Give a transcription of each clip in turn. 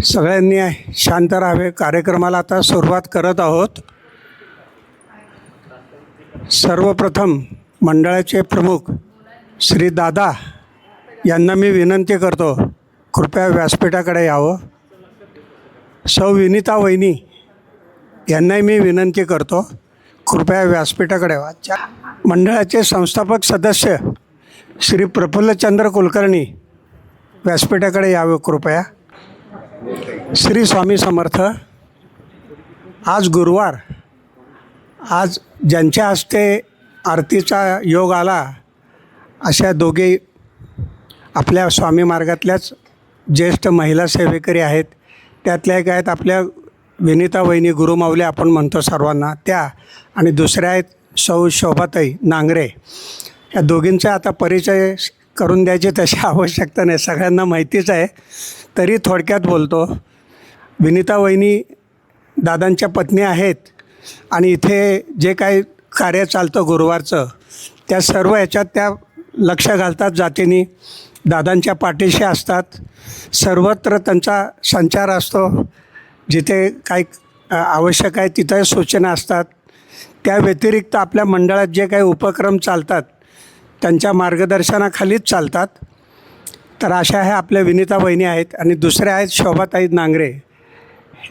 सगळ्यांनी शांत राहावे. कार्यक्रमाला आता सुरुवात करत आहोत. सर्वप्रथम मंडळाचे प्रमुख श्री दादा यांना मी विनंती करतो, कृपया व्यासपीठाकडे यावं. सौ विनिता वहिनी यांनाही मी विनंती करतो, कृपया व्यासपीठाकडे यावं. मंडळाचे संस्थापक सदस्य श्री प्रफुल्लचंद्र कुलकर्णी व्यासपीठाकडे यावे कृपया. श्री स्वामी समर्थ. आज गुरुवार, आज ज्यांच्या हस्ते आरतीचा योग आला अशा दोघे आपल्या स्वामी मार्गातल्याच ज्येष्ठ महिला सेवेकरी आहेत. त्यातल्या एक आहेत आपल्या विनिता वहिनी गुरुमाऊली आपण म्हणतो सर्वांना, त्या आणि दुसऱ्या आहेत सौ शोभाताई नांगरे. या दोघींचा आता परिचय करून द्यायची तशी आवश्यकता नाही, सगळ्यांना माहितीच आहे, तरी थोडक्यात बोलतो. विनिता वहिनी दादांच्या पत्नी आहेत आणि इथे जे काही कार्य चालतं गुरुवारचं त्या सर्व याच्यात त्या लक्ष घालतात, जातीने दादांच्या पाठीशी असतात. सर्वत्र त्यांचा संचार असतो, जिथे काही आवश्यक आहे तिथे सूचना असतात. त्या व्यतिरिक्त आपल्या मंडळात जे काही उपक्रम चालतात त्यांच्या मार्गदर्शनाखालीच चालतात. तर अशा ह्या आपल्या विनिता वहिनी आहेत आणि दुसऱ्या आहेत शोभाताई नांगरे.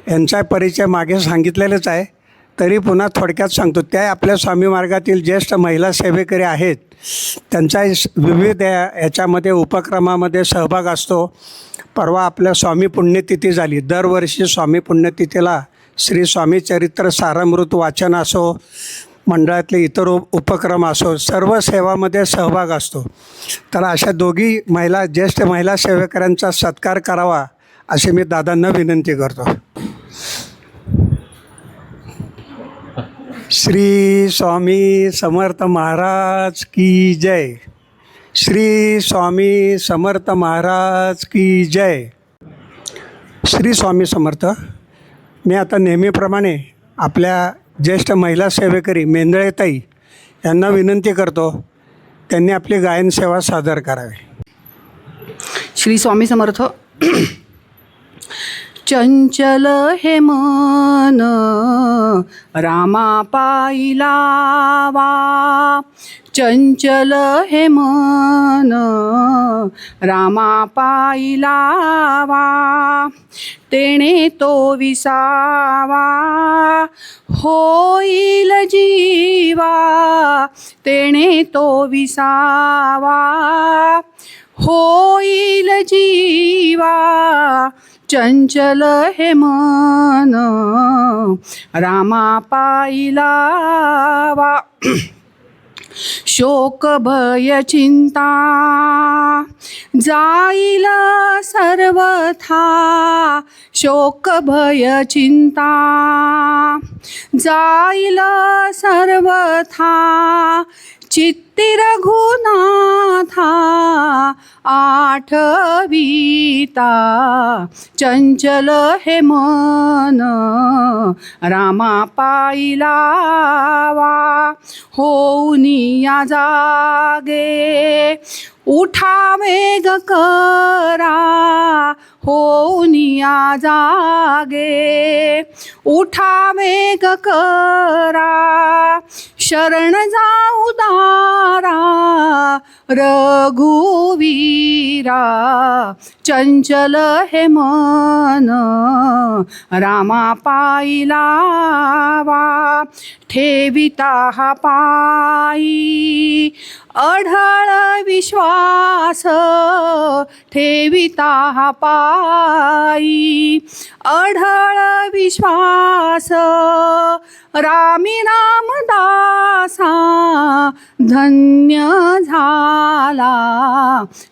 यांचा परिचय मागे सांगितलेलंच आहे, तरी पुन्हा थोडक्यात सांगतो. त्या आपल्या स्वामी मार्गातील ज्येष्ठ महिला सेवेकरी आहेत. त्यांचा विविध याच्यामध्ये उपक्रमामध्ये सहभाग असतो. परवा आपल्या स्वामी पुण्यतिथी झाली. दरवर्षी स्वामी पुण्यतिथीला श्री स्वामी चरित्र सारामृत वाचन असो, मंडळातले इतर उपक्रम असो, सर्व सेवामध्ये सहभाग असतो. तर अशा दोघी महिला ज्येष्ठ महिला सेवेकऱ्यांचा सत्कार करावा अशी मी दादांना विनंती करतो. श्री स्वामी समर्थ महाराज की जय. श्री स्वामी समर्थ महाराज की जय. श्री स्वामी समर्थ. मी आता नेहमीप्रमाणे आपल्या ज्येष्ठ महिला सेवेकरी मेंदळेताई यांना विनंती करतो, त्यांनी आपली गायन सेवा सादर करावी. श्री स्वामी समर्थ. चंचल हे मन रामा पायी लावा, चंचल हे मन रामा पायी लावा, तेणे तो विसावा होईल जीवा, तेणे तो विसावा होईल जीवा, चंचल हे मन रामा पायी लावा. शोक भय चिंता जाईल सर्वथा, शोक भय चिंता जाईल सर्वथा, चित्ती रघुनाथा आठवीता, चंचल हे मन रामा पायी लावा, होऊनिया जागे उठा वेग करा, होऊनिया जागे उठा वेग करा, शरण जाऊ दारा रघुवीरा, चंचल हे मन रामा पायी लावा, ठेविता हा पायी अढळ विश्वास, ठेविता हा पायी अढळ विश्वास, रामी रामदासा धन्य झाला,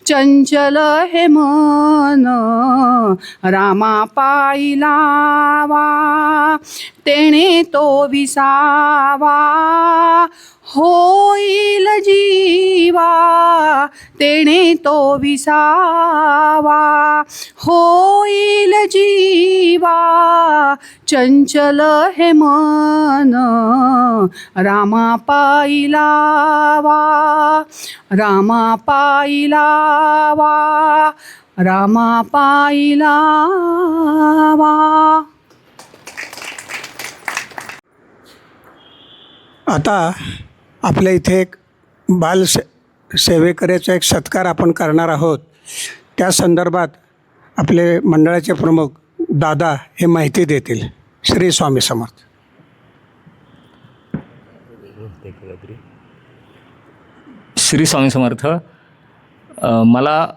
चंचल हे मन रामा पायी लावा, तेणे तो विसावा होईल जीवा, तेणे तो विसावा होईल जीवा, चंचल हे मन रामा पायी लावा, रामा पायी लावा, रामा पायी लावा. आता आपल्या इथे एक सेवेकरीचा एक सत्कार आपण करणार आहोत. त्या संदर्भात आपले मंडळाचे प्रमुख दादा हे माहिती देतील. श्री स्वामी समर्थ. श्री स्वामी समर्थ. मला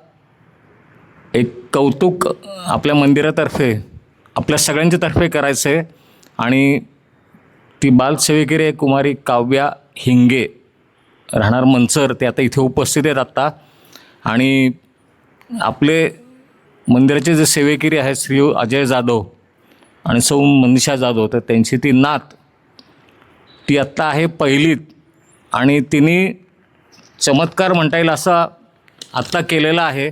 एक कौतुक आपल्या मंदिरातर्फे आपल्या सगळ्यांच्या तर्फे करायचं आहे आणि ती बालसेवेकरी आहे कुमारी काव्या हिंगे, राहणार मंचर. ते आता इथे उपस्थित आहेत आत्ता. आणि आपले मंदिराचे जे सेवेकरी आहेत श्री अजय जाधव आणि सौ मनीषा जाधव, तर त्यांची ती नात ती आत्ता आहे पहिलीत. आणि तिने चमत्कार म्हणता येईल असा आत्ता केलेला आहे.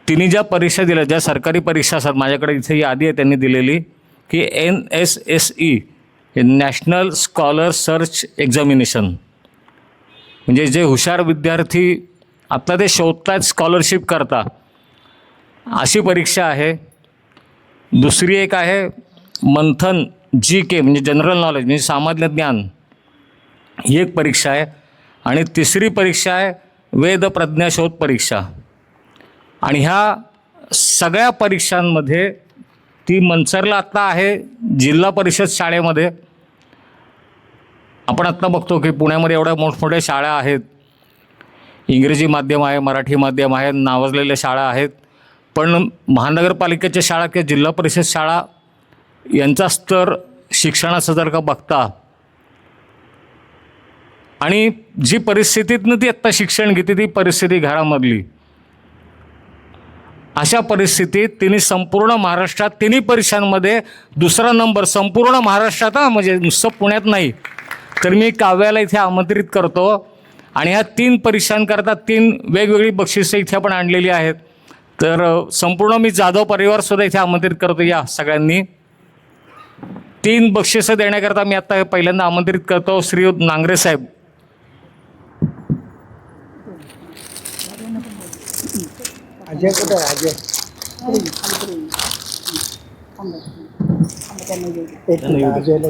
तिने ज्या परीक्षा दिल्या, ज्या सरकारी परीक्षा असतात, माझ्याकडे इथे यादी आहे त्यांनी दिलेली, की NSSE हे नॅशनल स्कॉलर सर्च एक्झामिनेशन, म्हणजे जे हुशार विद्यार्थी आत्ता ते शोधतात स्कॉलरशिप करता, अशी परीक्षा आहे. दुसरी एक आहे मंथन GK म्हणजे जनरल नॉलेज म्हणजे सामान्य ज्ञान, ही एक परीक्षा आहे. आणि तिसरी परीक्षा आहे वेद प्रज्ञाशोध परीक्षा. आणि ह्या सगळ्या परीक्षांमध्ये ती मंचरला आत्ता आहे जिल्हा परिषद शाळेमध्ये. आपण आत्ता बघतो की पुण्यामध्ये एवढ्या मोठमोठ्या शाळा आहेत, इंग्रजी माध्यम आहे, मराठी माध्यम आहे, नावाजलेल्या शाळा आहेत. पण महानगरपालिकेच्या शाळा किंवा जिल्हा परिषद शाळा यांचा स्तर शिक्षणाचं जर का बघता आणि जी परिस्थितीतनं ती आत्ता शिक्षण घेते ती परिस्थिती घरामधली, अशा परिस्थितीत तिने संपूर्ण महाराष्ट्रात तिन्ही परीक्षांमध्ये दुसरा नंबर संपूर्ण महाराष्ट्रात, म्हणजे नुसतं पुण्यात नाही. तर मी काव्याला इथे आमंत्रित करतो आणि ह्या 3 परीक्षांकरता 3 वेगवेगळी बक्षिसं इथे आपण आणलेली आहेत. तर संपूर्ण मी जाधव परिवारसुद्धा इथे आमंत्रित करतो. या सगळ्यांनी 3 बक्षिसं देण्याकरता मी आत्ता पहिल्यांदा आमंत्रित करतो श्री नांगरे साहेब. अजय कुठे आहे? अजयला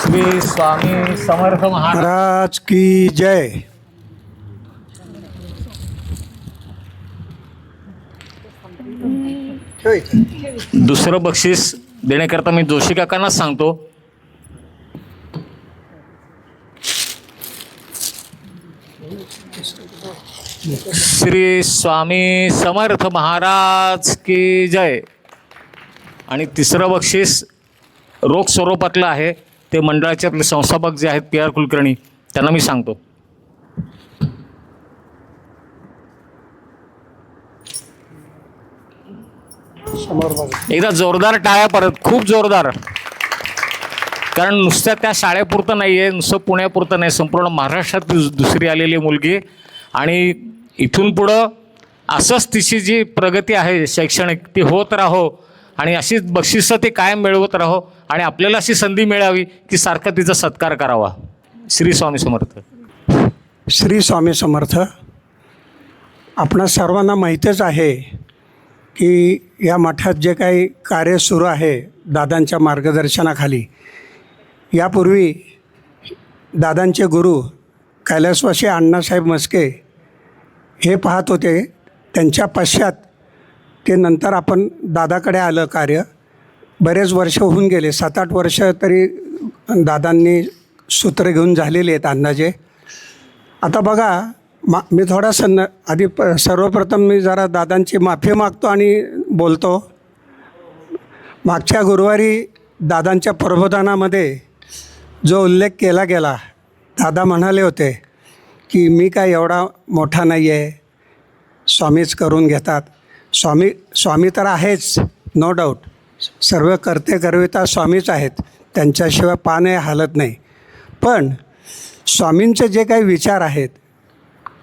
श्री स्वामी समर्थ महाराज महाराज की जय. दुसरं बक्षीस देण्याकरता मी जोशी काकांनाच सांगतो. श्री स्वामी समर्थ महाराज की जय. आणि तिसरं बक्षीस रोख स्वरूपातलं आहे, ते मंडळाचे आपले संस्थापक जे आहेत PR कुलकर्णी, त्यांना मी सांगतो. एकदा जोरदार टाळ्या परत, खूप जोरदार. कारण नुसत्या त्या शाळेपुरतं नाही आहे, नुसतं पुण्यापुरतं नाही, संपूर्ण महाराष्ट्रात दुसरी आलेली मुलगी. आणि इथून पुढं असंच तिची जी प्रगती आहे शैक्षणिक ती होत राहो आणि अशीच बक्षिसं ती कायम मिळवत राहो आणि आपल्याला अशी संधी मिळावी की सारखा तिचा सत्कार करावा. श्री स्वामी समर्थ. श्री स्वामी समर्थ. आपणा सर्वांना माहीतच आहे की या मठात जे काही कार्य सुरू आहे दादांच्या मार्गदर्शनाखाली, यापूर्वी दादांचे गुरु कैलासवासी अण्णासाहेब मस्के हे पाहत होते. त्यांच्या पश्चात ते नंतर आपण दादाकडे आलं कार्य. बरेच वर्ष होऊन गेले, 7-8 वर्ष तरी दादांनी सूत्र घेऊन झालेली आहेत अंदाजे. आता बघा, मी थोडा आधी सर्वप्रथम मी जरा दादांची माफी मागतो आणि बोलतो. मागच्या गुरुवारी दादांच्या प्रबोधनामध्ये जो उल्लेख केला गेला, दादा म्हणाले होते की मी काय एवढा मोठा नाही आहे, स्वामीच करून घेतात. स्वामी तर आहेच, नो डाऊट. सर्व करते करविता स्वामीच आहेत, त्यांच्याशिवाय पान हालत नाही. पण स्वामींचे जे काही विचार आहेत,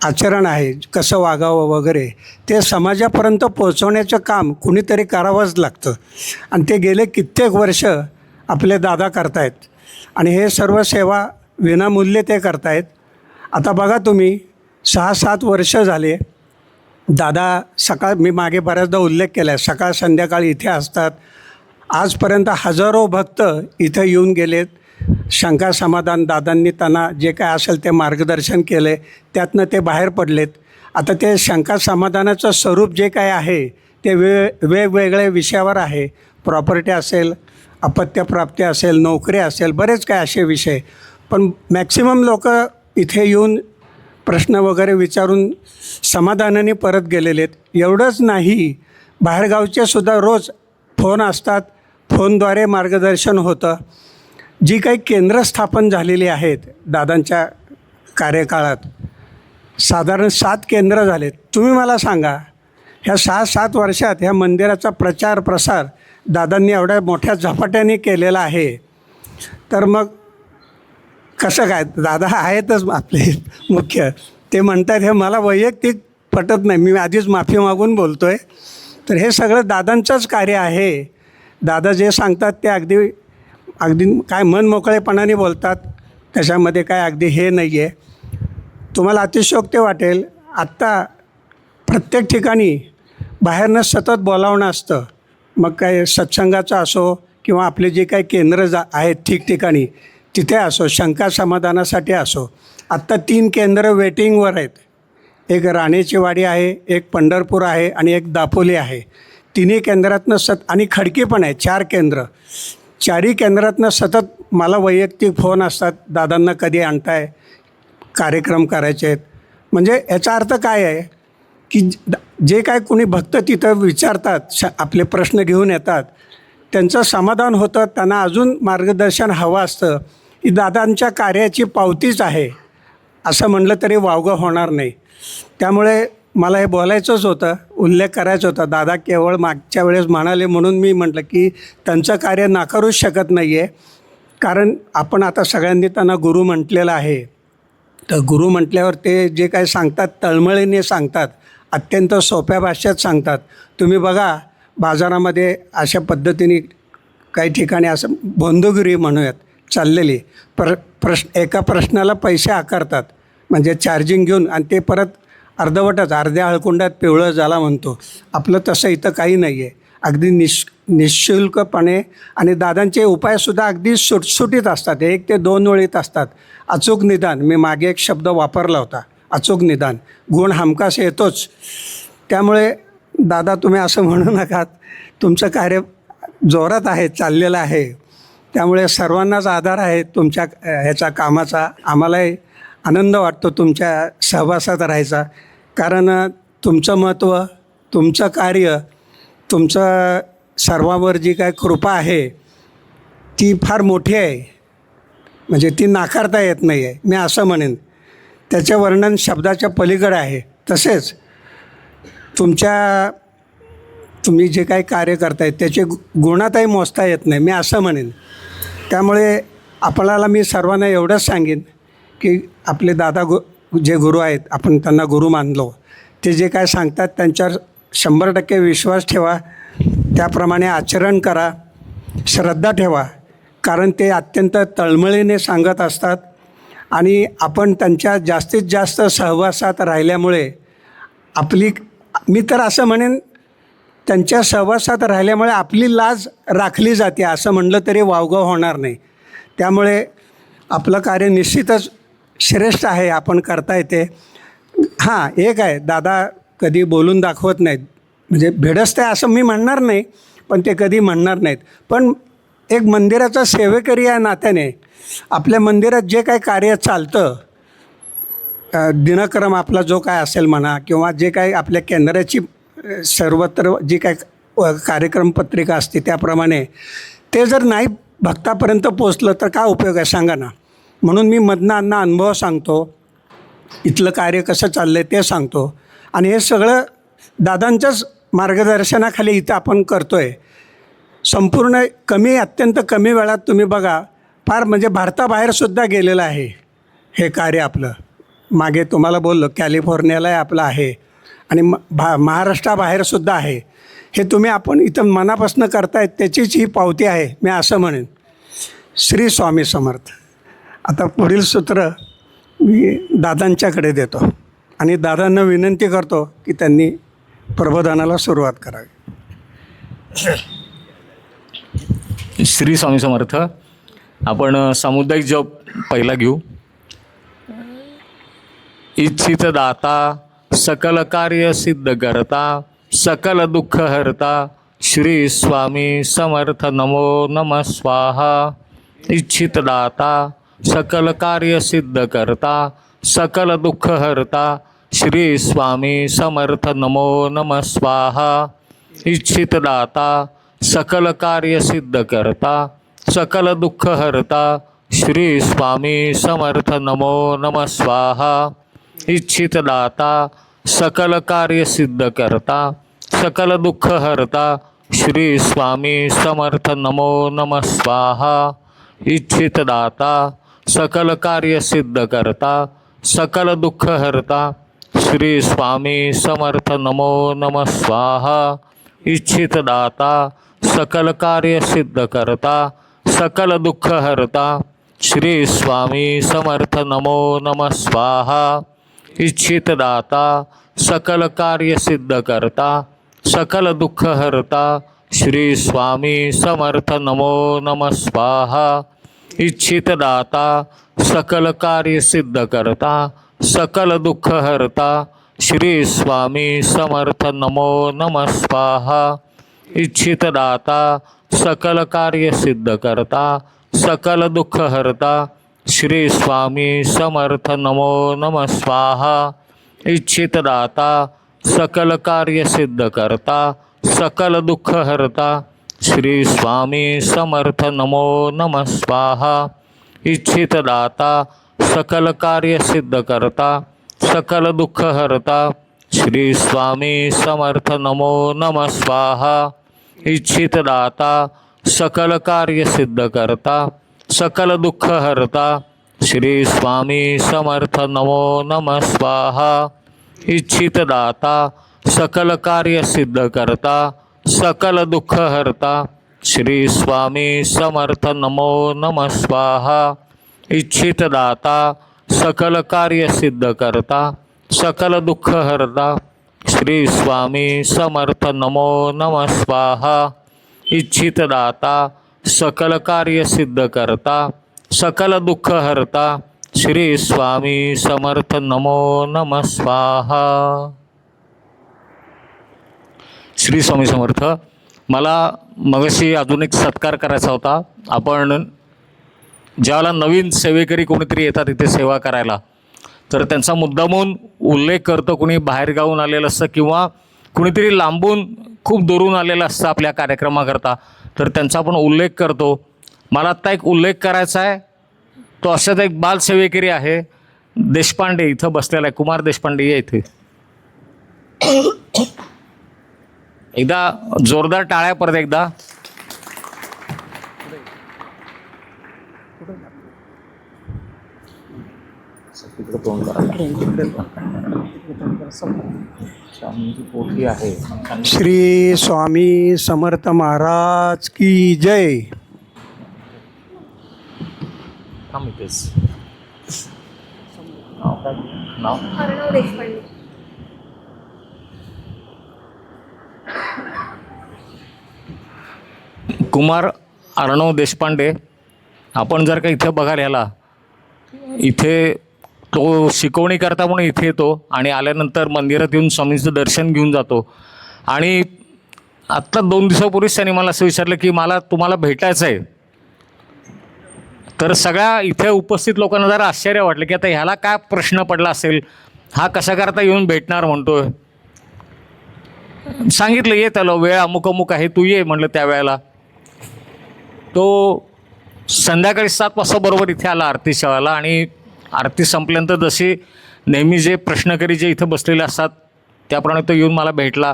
आचरण आहे, कसं वागावं वगैरे, ते समाजापर्यंत पोहोचवण्याचं काम कुणीतरी करावंच लागतं. आणि ते गेले कित्येक वर्ष आपले दादा करतायत आणि हे सर्व सेवा विनामूल्य ते करतायत. आता बघा तुम्ही, 6-7 वर्ष झाले दादा मी मागे बऱ्याचदा उल्लेख केला आहे, सकाळ संध्याकाळ इथे असतात. आजपर्यंत हजारो भक्त इथं येऊन गेलेत. शंका समाधान दादांनी त्यांना जे काय असेल ते मार्गदर्शन केले, त्यातनं ते बाहेर पडलेत. आता ते शंका समाधानाचं स्वरूप जे काय आहे ते वेगवेगळ्या विषयावर आहे. प्रॉपर्टी असेल, अपत्यप्राप्ती असेल, नोकरी असेल, बरेच काय असे विषय. पण मॅक्सिमम लोक इथे येऊन प्रश्न वगैरे विचारून समाधानाने परत गेलेले आहेत. एवढंच नाही, बाहेरगावचे सुद्धा रोज फोन असतात, फोनद्वारे मार्गदर्शन होतं. जी काही केंद्र स्थापन झालेली आहेत दादांच्या कार्यकाळात, साधारण 7 केंद्र झालेत. तुम्ही मला सांगा, ह्या 6-7 वर्षात ह्या मंदिराचा प्रचार प्रसार दादांनी एवढ्या मोठ्या झपाट्याने केलेला आहे, तर मग कसं काय? दादा आहेतच आपले मुख्य. ते म्हणतात हे मला वैयक्तिक पटत नाही, मी आधीच माफी मागून बोलतो आहे. तर हे सगळं दादांचंच कार्य आहे. दादा जे सांगतात ते अगदी काय मनमोकळेपणाने बोलतात, त्याच्यामध्ये काय अगदी हे नाही आहे. तुम्हाला अतिशयोक्ती वाटेल, आत्ता प्रत्येक ठिकाणी बाहेरनं सतत बोलावणं असतं. मग काय सत्संगाचं असो किंवा आपले जे काही केंद्र आहेत ठिकठिकाणी तिथे असो, शंका समाधानासाठी असो. आत्ता 3 केंद्र वेटिंगवर आहेत. एक राणेची वाडी आहे, एक पंढरपूर आहे आणि एक दापोली आहे. तिन्ही केंद्रातनं आणि खडकी पण आहे. 4 केंद्र. 4ही केंद्रातनं सतत मला वैयक्तिक फोन असतात, दादांना कधी आणताय, कार्यक्रम करायचे आहेत. म्हणजे याचा अर्थ काय आहे की जे काय कोणी भक्त तिथं विचारतात, आपले प्रश्न घेऊन येतात, त्यांचं समाधान होतं. त्यांना अजून मार्गदर्शन हवं असतं. ही दादांच्या कार्याची पावतीच आहे असं म्हणलं तरी वावगं होणार नाही. त्यामुळे मला हे बोलायचंच होतं, उल्लेख करायचा होता. दादा केवळ मागच्या वेळेस म्हणाले म्हणून मी म्हटलं की त्यांचं कार्य नाकारूच शकत नाही आहे. कारण आपण आता सगळ्यांनी त्यांना गुरु म्हटलेलं आहे. तर गुरु म्हटल्यावर ते जे काय सांगतात तळमळीने सांगतात, अत्यंत सोप्या भाषेत सांगतात. तुम्ही बघा, बाजारामध्ये अशा पद्धतीने काही ठिकाणी असं भोंदूगिरी म्हणूयात चाललेली. एका प्रश्नाला पैसे आकारतात, म्हणजे चार्जिंग घेऊन, आणि ते परत अर्धवटच अर्ध्या हळकुंडात पिवळं झाला म्हणतो. आपलं तसं इथं काही नाही आहे. अगदी निःशुल्कपणे. आणि दादांचे उपायसुद्धा अगदी सुटसुटीत असतात. 1 ते 2 ओळीत असतात. अचूक निदान, मी मागे एक शब्द वापरला होता, अचूक निदान. गुण हमखास येतोच. त्यामुळे दादा तुम्ही असं म्हणू नका, तुमचं कार्य जोरात आहे, चाललेलं आहे. त्यामुळे सर्वांनाच आधार आहे तुमच्या ह्याचा कामाचा. आम्हालाही आनंद वाटतो तुमच्या सहवासात राहायचा. कारण तुमचं महत्त्व, तुमचं कार्य, तुमचं सर्वांवर जी काय कृपा आहे ती फार मोठी आहे. म्हणजे ती नाकारता येत नाही आहे, मी असं म्हणेन. त्याचं वर्णन शब्दाच्या पलीकडे आहे. तसेच तुम्ही जे काही कार्य करताय त्याचे गुणातही मोजता येत नाही, मी असं म्हणेन. त्यामुळे आपल्याला मी सर्वांना एवढंच सांगेन की आपले दादा जे गुरु आहेत, आपण त्यांना गुरु मानलो, ते जे काय सांगतात त्यांच्यावर 100% विश्वास ठेवा. त्याप्रमाणे आचरण करा, श्रद्धा ठेवा. कारण ते अत्यंत तळमळीने सांगत असतात. आणि आपण त्यांच्या जास्तीत जास्त सहवासात राहिल्यामुळे मी तर असं म्हणेन, त्यांच्या सहवासात राहिल्यामुळे आपली लाज राखली जाते असं म्हणलं तरी वावगं होणार नाही. त्यामुळे आपलं कार्य निश्चितच श्रेष्ठ आहे, आपण करता येते. हां, एक आहे, दादा कधी बोलून दाखवत नाहीत, म्हणजे भेडस्त आहे असं मी म्हणणार नाही, पण ते कधी म्हणणार नाहीत. पण एक मंदिराचा सेवेकरी या नात्याने आपल्या मंदिरात जे काही कार्य चालतं, दिनक्रम आपला जो काय असेल म्हणा, किंवा जे काही आपल्या केंद्राची सर्वत्र जी काय कार्यक्रम पत्रिका असते त्याप्रमाणे ते जर नाही भक्तापर्यंत पोचलं तर काय उपयोग आहे सांगा ना. म्हणून मी मधनं अनुभव सांगतो, इथलं कार्य कसं चाललं आहे ते सांगतो. आणि हे सगळं दादांच्याच मार्गदर्शनाखाली इथं आपण करतो आहे. संपूर्ण अत्यंत कमी वेळात तुम्ही बघा, फार म्हणजे भारताबाहेरसुद्धा गेलेलं आहे हे कार्य आपलं. मागे तुम्हाला बोललो कॅलिफोर्नियाला आपलं आहे आणि महाराष्ट्राबाहेरसुद्धा आहे. हे तुम्ही आपण इथं मनापासून करतायत त्याचीच ही पावती आहे मी असं म्हणेन. श्री स्वामी समर्थ. आता पुढील सूत्र मी दादांच्याकडे देतो आणि दादांना विनंती करतो की त्यांनी प्रबोधनाला सुरुवात करावी. श्री स्वामी समर्थ. आपण सामुदायिक जप पहिला घेऊ. इच्छित दाता सकल कार्य सिद्ध करता सकल दुःख हरता श्री स्वामी समर्थ नमो नमः स्वाहा. इच्छित दाता सकल कार्य सिद्ध करता सकल दुःख हरता श्री स्वामी समर्थ नमो नमः स्वाहा. इच्छित दाता सकल कार्य सिद्ध करता सकल दुःख हरता श्री स्वामी समर्थ नमो नमः स्वाहा. इच्छित दाता सकल कार्य सिद्ध करता सकल दुःख हरता श्री स्वामी समर्थ नमो नमः स्वाहा. इच्छित दाता सकल कार्य सिद्ध करता सकल दुःख हरता श्री स्वामी समर्थ नमो नमः स्वाहा. इच्छित दाता सकल कार्य सिद्ध करता सकल दुःख हरता श्री स्वामी समर्थ नमो नमः स्वाहा. इच्छित दाता सकल कार्य सिद्ध करता सकल दुःख हरता श्री स्वामी समर्थ नमो नमः स्वाहा. इच्छित दाता सकल कार्य सिद्ध करता सकल दुःख हरता श्री स्वामी समर्थ नमो नमः स्वाहा. इच्छित दाता सकल कार्य सिद्ध करता सकल दुःख हरता श्री स्वामी समर्थ नमो नमः स्वाहा. इच्छित दाता सकल कार्य सिद्ध करता सकल दुःख हरता श्री स्वामी समर्थ नमो नमः स्वाहा. इच्छित दाता सकल कार्य सिद्ध करता सकल दुःख हरता श्री स्वामी समर्थ नमो नमः स्वाहा. इच्छित दाता सकल कार्य सिद्ध करता सकल दुःख हरता श्री स्वामी समर्थ नमो नमः स्वाहा. इच्छित दाता सकल कार्य सिद्ध करता सकल दुःख हरता श्री स्वामी समर्थ नमो नमः स्वाहा. इच्छित दाता सकल कार्य सिद्ध करता सकल दुःख हरता श्री स्वामी समर्थ नमो नमः स्वाहा. इच्छित दाता सकल कार्य सिद्ध करता सकल दुःख हरता श्री स्वामी समर्थ नमो नमः स्वाहा. श्री स्वामी समर्थ. मला मगाशी अजून एक सत्कार करायचा होता. आपण ज्यावेळेला नवीन सेवेकरी कोणीतरी येतात इथे सेवा करायला तर त्यांचा मुद्दामून उल्लेख करतो. कोणी बाहेरगावून आलेलं असतं किंवा कुणीतरी लांबून खूप दुरून आलेलं असतं आपल्या कार्यक्रमाकरता तर त्यांचा आपण उल्लेख करतो. मला आत्ता एक उल्लेख करायचा आहे. तो अशाच एक बालसेवेकरी आहे देशपांडे इथं बसलेला आहे. कुमार देशपांडे या इथे. एकदा जोरदार टाळ्या परत एकदा. श्री स्वामी समर्थ महाराज की जय. कुमार अर्णव देशपांडे. आपण जर का इथे बघायला याला इथे तो शिकवणी करता म्हणून इथे येतो आणि आल्यानंतर मंदिरात येऊन स्वामींचं दर्शन घेऊन जातो. आणि आत्ता 2 दिवसापूर्वीच त्यांनी मला असं विचारलं की मला तुम्हाला भेटायचं आहे. तर सगळ्या इथे उपस्थित लोकांना जरा आश्चर्य वाटलं की आता ह्याला काय प्रश्न पडला असेल, हा कशा करता येऊन भेटणार म्हणतोय. सांगितलं ये त्याला वेळ अमुक अमुक आहे तू ये म्हटलं. त्यावेळेला तो संध्याकाळी 7 वाजता बरोबर इथे आला आरती सेवाला. आणि आरती संपल्यानंतर जशी नेहमी जे प्रश्नकरी जे इथं बसलेले असतात त्याप्रमाणे तो येऊन मला भेटला.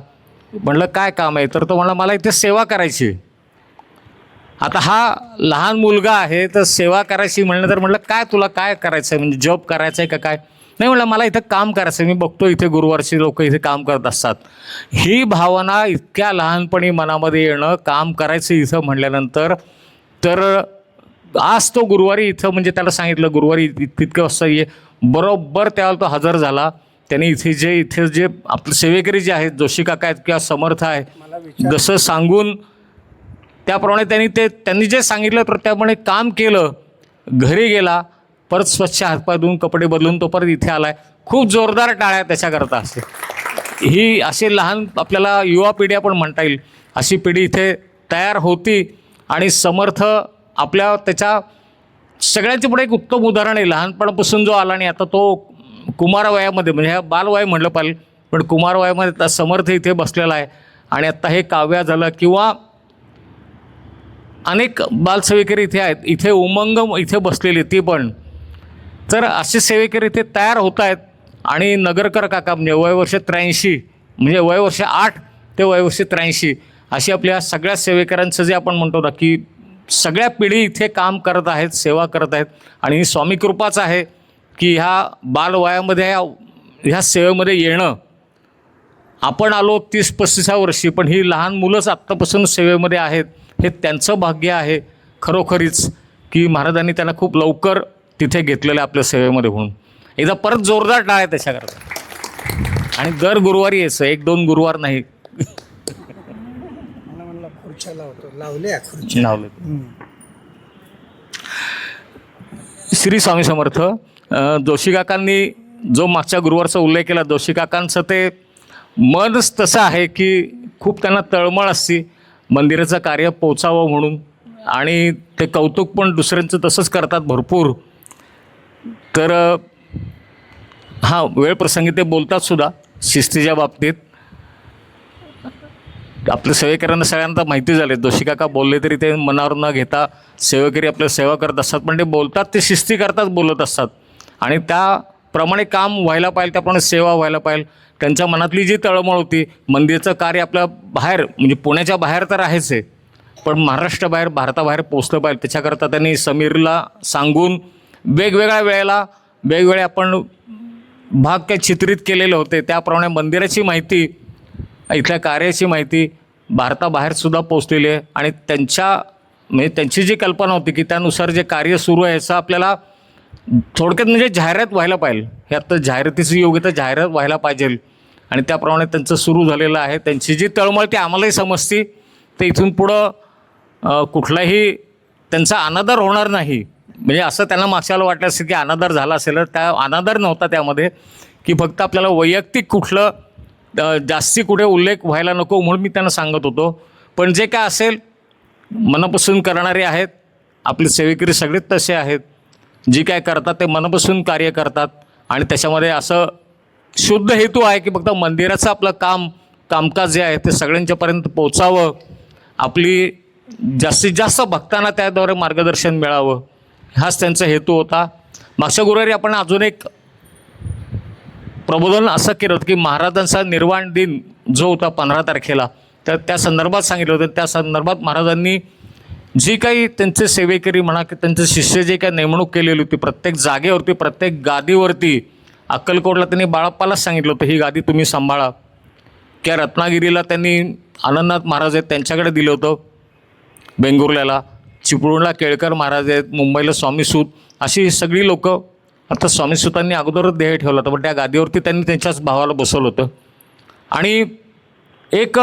म्हटलं काय काम आहे तर तो म्हणला मला इथे सेवा करायची. आता हा लहान मुलगा आहे तर सेवा करायची म्हणलं तर म्हटलं काय तुला काय करायचं आहे म्हणजे जॉब करायचं आहे का काय. नाही म्हणलं मला इथं काम करायचं, मी बघतो इथे गुरुवारची लोक इथे काम करत असतात. ही भावना इतक्या लहानपणी मनामध्ये येणं, काम करायचं इथं म्हटल्यानंतर, तर आज तो गुरुवारी इथं म्हणजे त्याला सांगितलं गुरुवारी इतकं वाजता ये, बरोबर त्यावेळेला तो हजर झाला. त्यांनी इथे जे आपले सेवेकरी जे आहेत, जोशी काका आहेत किंवा समर्थ आहे, जसं सांगून त्याप्रमाणे त्यांनी जे सांगितलं तर त्याप्रमाणे काम केलं. घरी गेला, परत स्वच्छ हातपाय धुवून कपडे बदलून तो परत इथे आला आहे. खूप जोरदार टाळ्या त्याच्याकरता असते. ही अशी लहान आपल्याला युवा पिढी आपण म्हणता येईल, अशी पिढी इथे तयार होती. आणि समर्थ आपल्या त्याच्या सगळ्यांच्या पुढे एक उत्तम उदाहरण आहे. लहानपणापासून जो आला आणि आता तो कुमारवयामध्ये, म्हणजे ह्या बालवय म्हणलं पाहिजे, पण कुमारवयामध्ये आता समर्थ इथे बसलेला आहे. आणि आत्ता हे काव्या झालं किंवा अनेक बालसेवेकरी इथे आहेत, इथे उमंग इथे बसलेली ती पण. तर असे सेवेकरी इथे तयार होत आहेत. आणि नगरकर काका म्हणजे वयवर्ष 83, म्हणजे वयवर्ष 8 ते वयवर्ष 83, अशी आपल्या सगळ्या सेवेकरांचं जे आपण म्हणतो ना की सगळ्या पिढी इथे काम करत आहेत, सेवा करत आहेत. आणि ही स्वामी कृपाच आहे की ह्या बालवयामध्ये ह्या सेवेमध्ये येणं. आपण आलो 30-35 वर्षी, पण ही लहान मुलंच आत्तापासून सेवेमध्ये आहेत. हे त्यांचं भाग्य आहे खरोखरीच की महाराजांनी त्यांना खूप लवकर तिथे घेतलेलं आहे आपल्या सेवेमध्ये. म्हणून एकदा परत जोरदार टाळ्या त्याच्याकरता. आणि दर गुरुवारी यायचं, 1-2 गुरुवार नाही. लावले. श्री स्वामी समर्थ. जोशी काकांनी जो मागच्या गुरुवारचा उल्लेख केला, जोशी काकांचं ते मनच तसं आहे की खूप त्यांना तळमळ असते मंदिराचं कार्य पोचावं म्हणून. आणि ते कौतुक पण दुसऱ्यांचं तसंच करतात भरपूर. तर हां, वेळ प्रसंगी ते बोलतात सुद्धा शिस्तीच्या बाबतीत. आपल्या सेवेकऱ्यांना सगळ्यांना माहिती झाले, जोशी काका बोलले तरी ते मनावर न घेता सेवेकरी आपल्या सेवा करत असतात, पण ते बोलतात ते शिस्ती करताच बोलत असतात. आणि त्याप्रमाणे काम व्हायला पाहिजे, त्याप्रमाणे सेवा व्हायला पाहिजे. त्यांच्या मनातली जी तळमळ होती, मंदिराचं कार्य आपल्या बाहेर म्हणजे पुण्याच्या बाहेर तर आहेच आहे, पण महाराष्ट्राबाहेर भारताबाहेर पोचलं पाहिजे. त्याच्याकरता त्यांनी समीरला सांगून वेगवेगळ्या वेळेला वेगवेगळे आपण भाग काही चित्रित केलेले होते. त्याप्रमाणे मंदिराची माहिती, इथल्या कार्याची माहिती भारताबाहेरसुद्धा पोचलेली आहे. आणि त्यांची जी कल्पना होती की त्यानुसार जे कार्य सुरू आहे याचं आपल्याला थोडक्यात म्हणजे जाहिरात व्हायला पाहिजे. हे आता जाहिरातीची योग्यता जाहिरात व्हायला पाहिजे. आणि त्याप्रमाणे त्यांचं सुरू झालेलं आहे. त्यांची जी तळमळ ती आम्हालाही समजते. ते इथून पुढं कुठलाही त्यांचा अनादर होणार नाही. म्हणजे असं त्यांना मागच्याला वाटलं असेल की अनादर झाला असेल, तर त्या अनादर नव्हता त्यामध्ये, की फक्त आपल्याला वैयक्तिक कुठलं जास्ती कुठे उल्लेख व्हायला नको म्हणून मी त्यांना सांगत होतो. पण जे काय असेल मनापासून करणारे आहेत. आपले सेवेकरी सगळेच तसे आहेत, जी काय करतात ते मनापासून कार्य करतात. आणि त्याच्यामध्ये असं शुद्ध हेतू आहे की फक्त मंदिराचं आपलं कामकाज जे आहे ते सगळ्यांच्यापर्यंत पोचावं, आपली जास्तीत जास्त भक्तांना त्याद्वारे मार्गदर्शन मिळावं, हाच त्यांचा हेतू होता. मागच्या गुरुवारी आपण अजून एक प्रबोधन असं केलं होतं की महाराजांचा निर्वाण दिन जो होता 15 तारखेला, तर त्या संदर्भात सांगितलं होतं. त्या संदर्भात महाराजांनी जी काही त्यांचे सेवेकरी म्हणा की त्यांचे शिष्य जे काही नेमणूक केलेली होती, प्रत्येक जागेवरती प्रत्येक गादीवरती, अक्कलकोटला त्यांनी बाळप्पालाच सांगितलं होतं ही गादी तुम्ही सांभाळा. किंवा रत्नागिरीला त्यांनी आनंदनाथ महाराज आहेत त्यांच्याकडे दिलं होतं, बेंगुर्ल्याला, चिपळूणला केळकर महाराज आहेत, मुंबईला स्वामीसूत, अशी सगळी लोकं. आता स्वामीसूतांनी अगोदरच ध्येय ठेवलं होतं, पण त्या गादीवरती त्यांनी त्यांच्याच भावाला बसवलं होतं. आणि एक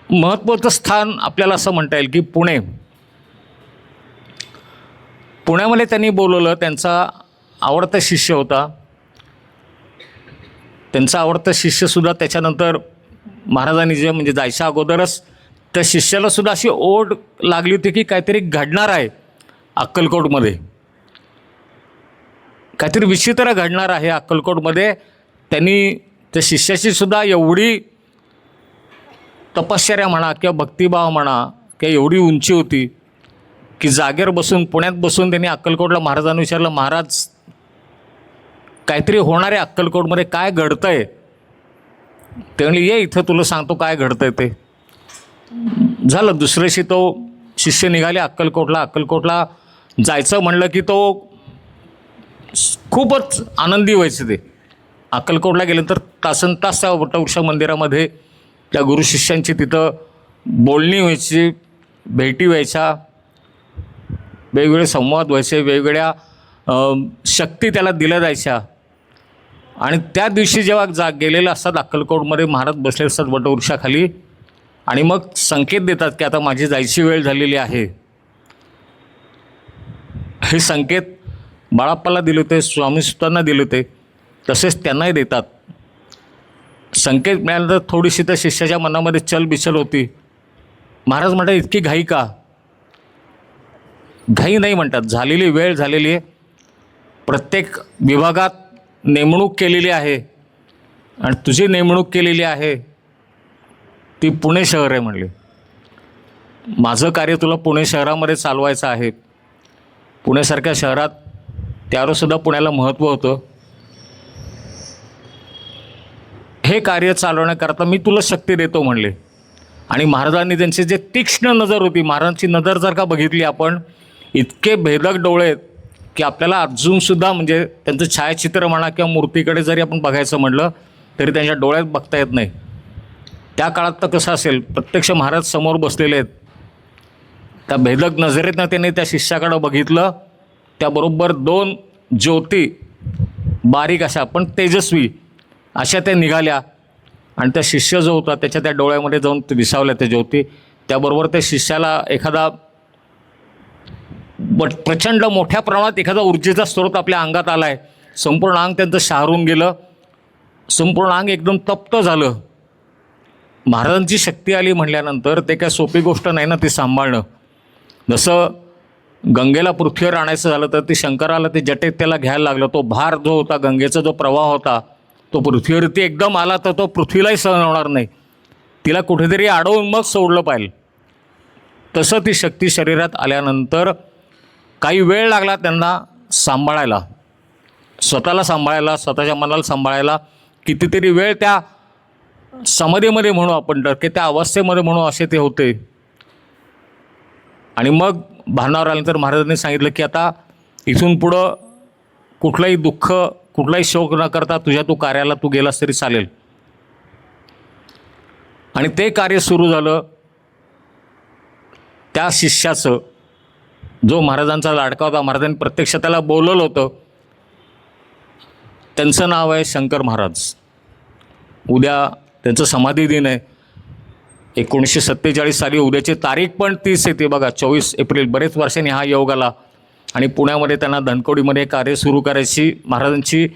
महत्त्वाचं स्थान आपल्याला असं म्हणता येईल की पुण्यामध्ये त्यांनी बोलवलं. त्यांचा आवडता शिष्य होता. त्यांचा आवडता शिष्यसुद्धा त्याच्यानंतर महाराजांनी जे म्हणजे जायच्या अगोदरच त्या शिष्यालासुद्धा अशी ओढ लागली होती की काहीतरी घडणार आहे अक्कलकोटमध्ये, काहीतरी विचित्र घडणार आहे अक्कलकोटमध्ये. त्यांनी त्या शिष्याचीसुद्धा एवढी तपश्चर्या म्हणा किंवा भक्तिभाव म्हणा किंवा एवढी उंची होती की जागेवर बसून पुण्यात बसून त्यांनी अक्कलकोटला महाराजांना विचारलं, महाराज काहीतरी होणार आहे अक्कलकोटमध्ये, काय घडतं आहे? ते म्हणले ये इथं तुला सांगतो काय घडतं आहे ते. झालं, दुसऱ्याशी तो शिष्य निघाले अक्कलकोटला. अक्कलकोटला जायचं म्हणलं की तो खूपच आनंदी व्हायचं ते. अक्कलकोटला गेल्यानंतर तासन तास त्या वटवृक्ष मंदिरामध्ये त्या गुरु शिष्यांची तिथं बोलणी व्हायची, भेटी व्हायच्या, वेगवेगळे संवाद व्हायचे, वेगवेगळ्या शक्ती त्याला दिल्या जायच्या. आणि त्या दिवशी जेव्हा गेलेले असतात अक्कलकोटमध्ये, महाराज बसले असतात वटवृक्षाखाली आणि मग संकेत देतात की आता माझी जायची वेळ झालेली आहे. हे संकेत बाळाप्पाला दिले होते, स्वामी सुतांना दिले होते, तसेच त्यांनाही देतात. संकेत मिळाल्यानंतर थोडीशी त्या शिष्याच्या मनामध्ये चलबिचल होती. महाराज म्हणतात इतकी घाई का? घाई नाही म्हणतात, झालेली वेळ झालेली आहे. प्रत्येक विभागात नेमणूक केलेली आहे आणि तुझी नेमणूक केलेली आहे ती पुणे शहर आहे म्हणले. माझं कार्य तुला पुणे शहरामध्ये चालवायचं आहे. पुण्यासारख्या शहरात त्यावरसुद्धा पुण्याला महत्त्व होतं. हे कार्य चालवण्याकरता मी तुला शक्ती देतो म्हणले. आणि महाराजांनी त्यांची जे तीक्ष्ण नजर होती, महाराजांची नजर जर का बघितली आपण, इतके भेदक डोळे आहेत की आपल्याला अजूनसुद्धा म्हणजे त्यांचं छायाचित्र म्हणा किंवा मूर्तीकडे जरी आपण बघायचं म्हटलं तरी त्यांच्या डोळ्यात बघता येत नाही. त्या काळात तर कसं असेल, प्रत्यक्ष महाराज समोर बसलेले आहेत. त्या भेदक नजरेतनं त्यांनी त्या शिष्याकडं बघितलं. त्याबरोबर 2 ज्योती बारीक अशा पण तेजस्वी अशा त्या निघाल्या आणि त्या शिष्य जो होता त्याच्या त्या डोळ्यामध्ये जाऊन ते विसावल्या त्या ज्योती. त्याबरोबर त्या शिष्याला एखादा प्रचंड मोठ्या प्रमाणात एखादा ऊर्जेचा स्रोत आपल्या अंगात आला आहे. संपूर्ण अंग त्यांचं शहारून गेलं, संपूर्ण अंग एकदम तप्त झालं. महाराजांची शक्ती आली म्हटल्यानंतर ते काय सोपी गोष्ट नाही ना ती सांभाळणं. जसं गंगेला पृथ्वीवर आणायचं झालं तर ती शंकराला ते जटेत त्याला घ्यायला लागलं. तो भार जो होता, गंगेचा जो प्रवाह होता तो पृथ्वीवरती एकदम आला तर तो पृथ्वीलाही सहन होणार नाही. तिला कुठेतरी अडवून मग सोडलं पाहिजे. तसं ती शक्ती शरीरात आल्यानंतर काही वेळ लागला त्यांना सांभाळायला, स्वतःला सांभाळायला, स्वतःच्या मनाला सांभाळायला. कितीतरी वेळ त्या समाधीमध्ये म्हणू आपण तर, की त्या अवस्थेमध्ये म्हणू असे ते होते. आणि मग भानावर आल्यानंतर महाराजांनी सांगितलं की आता इथून पुढं कुठलंही दुःख, कुठलाही शोक न करता तुझ्या तू कार्याला तू गेलास तरी चालेल. आणि ते कार्य सुरू झालं त्या शिष्याचं, जो महाराजांचा लाडका होता. महाराजांनी प्रत्यक्ष त्याला बोलवलं होतं. त्यांचं नाव आहे शंकर महाराज. उद्या त्यांचं समाधी दिन आहे. 1947 साली उद्याची तारीख पण 30 येते बघा, 24 एप्रिल. बरेच वर्षांनी हा योग आला आणि पुण्यामध्ये त्यांना धनकवडीमध्ये कार्य सुरू करायची महाराजांची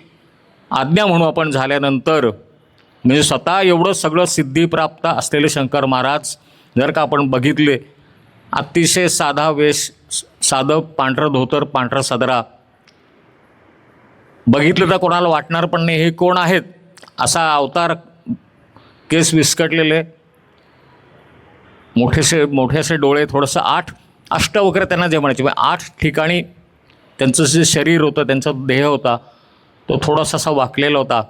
आज्ञा म्हणू आपण झाल्यानंतर, म्हणजे स्वतः एवढं सगळं सिद्धिप्राप्त असलेले शंकर महाराज जर का आपण बघितले, अतिशय साधा वेश, साधं पांढरं धोतर, पांढरा सदरा, बघितलं तर कोणाला वाटणार पण नाही हे कोण आहेत. असा अवतार, केस विस्कटलेले, मोठेसे डोळे, थोडंसं 8 अष्ट वगैरे त्यांना जे म्हणायचे, 8 ठिकाणी त्यांचं जे शरीर होतं, त्यांचा देह होता तो थोडासा असा वाकलेला होता.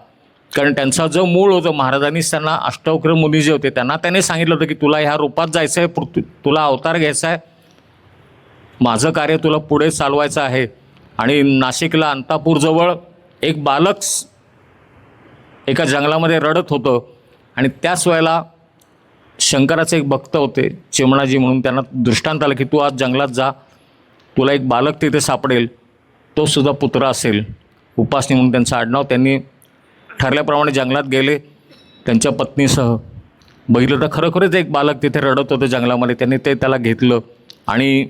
कारण त्यांचा जो मूळ होतं, महाराजांनीच त्यांना अष्टवक्र मुनी जे होते त्यांना त्याने सांगितलं होतं की तुला ह्या रूपात जायचं आहे, तुला अवतार घ्यायचा आहे, माझं कार्य तुला पुढे चालवायचं आहे. आणि नाशिकला अंतापूरजवळ एक बालक एका जंगलामध्ये रडत होतं आणि त्याच वेळेला शंकराचे एक भक्त होते चिमणाजी म्हणून, त्यांना दृष्टांत आलं की तू आज जंगलात जा, तुला एक बालक तिथे सापडेल, तो सुद्धा पुत्र असेल. उपासनी म्हणून त्यांचं आडनाव. त्यांनी ठरल्याप्रमाणे जंगलात गेले त्यांच्या पत्नीसह. बघितलं तर खरोखरच एक बालक तिथे रडत होतं जंगलामध्ये. त्यांनी ते त्याला घेतलं आणि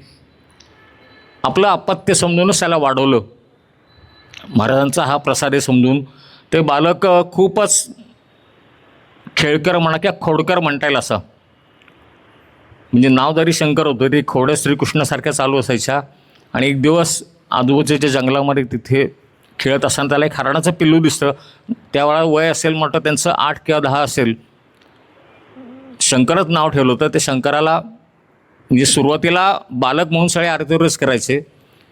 आपलं अपत्य समजूनच त्याला वाढवलं. महाराजांचा हा प्रसाद आहे समजून. ते बालक खूपच खेळकर म्हणा किंवा खोडकर म्हणता येईल असं, म्हणजे नाव जरी शंकर होतं ते खोड्या श्रीकृष्णासारख्या चालू असायच्या. आणि एक दिवस आजूबाजूच्या जंगलामध्ये तिथे खेळत असताना त्याला एक हरणाचं पिल्लू दिसतं. त्यावेळा वय असेल म्हटलं त्यांचं 8 किंवा 10 असेल. शंकरच नाव ठेवलं होतं. ते शंकराला म्हणजे सुरुवातीला बालक म्हणून सगळे आरतीवरच करायचे.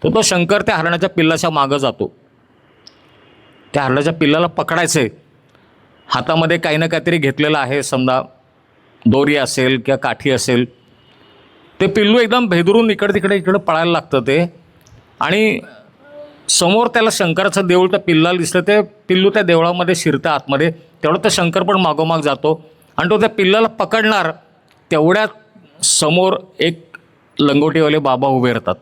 तर तो शंकर त्या हरणाच्या पिल्लाच्या मागं जातो. त्या हरणाच्या पिल्लाला पकडायचं आहे, हातामध्ये काही ना काहीतरी घेतलेलं आहे, समजा दोरी असेल किंवा काठी असेल. ते पिल्लू एकदम भेदरून इकडं तिकडे पळायला लागतं ते. आणि समोर त्याला शंकराचं देऊळ त्या पिल्लाला दिसलं, ते पिल्लू त्या देवळामध्ये शिरतं आतमध्ये, तेवढं तर शंकर पण मागोमाग जातो आणि तो त्या पिल्लाला पकडणार, तेवढ्यात समोर एक लंगोटीवाले बाबा उभे राहतात.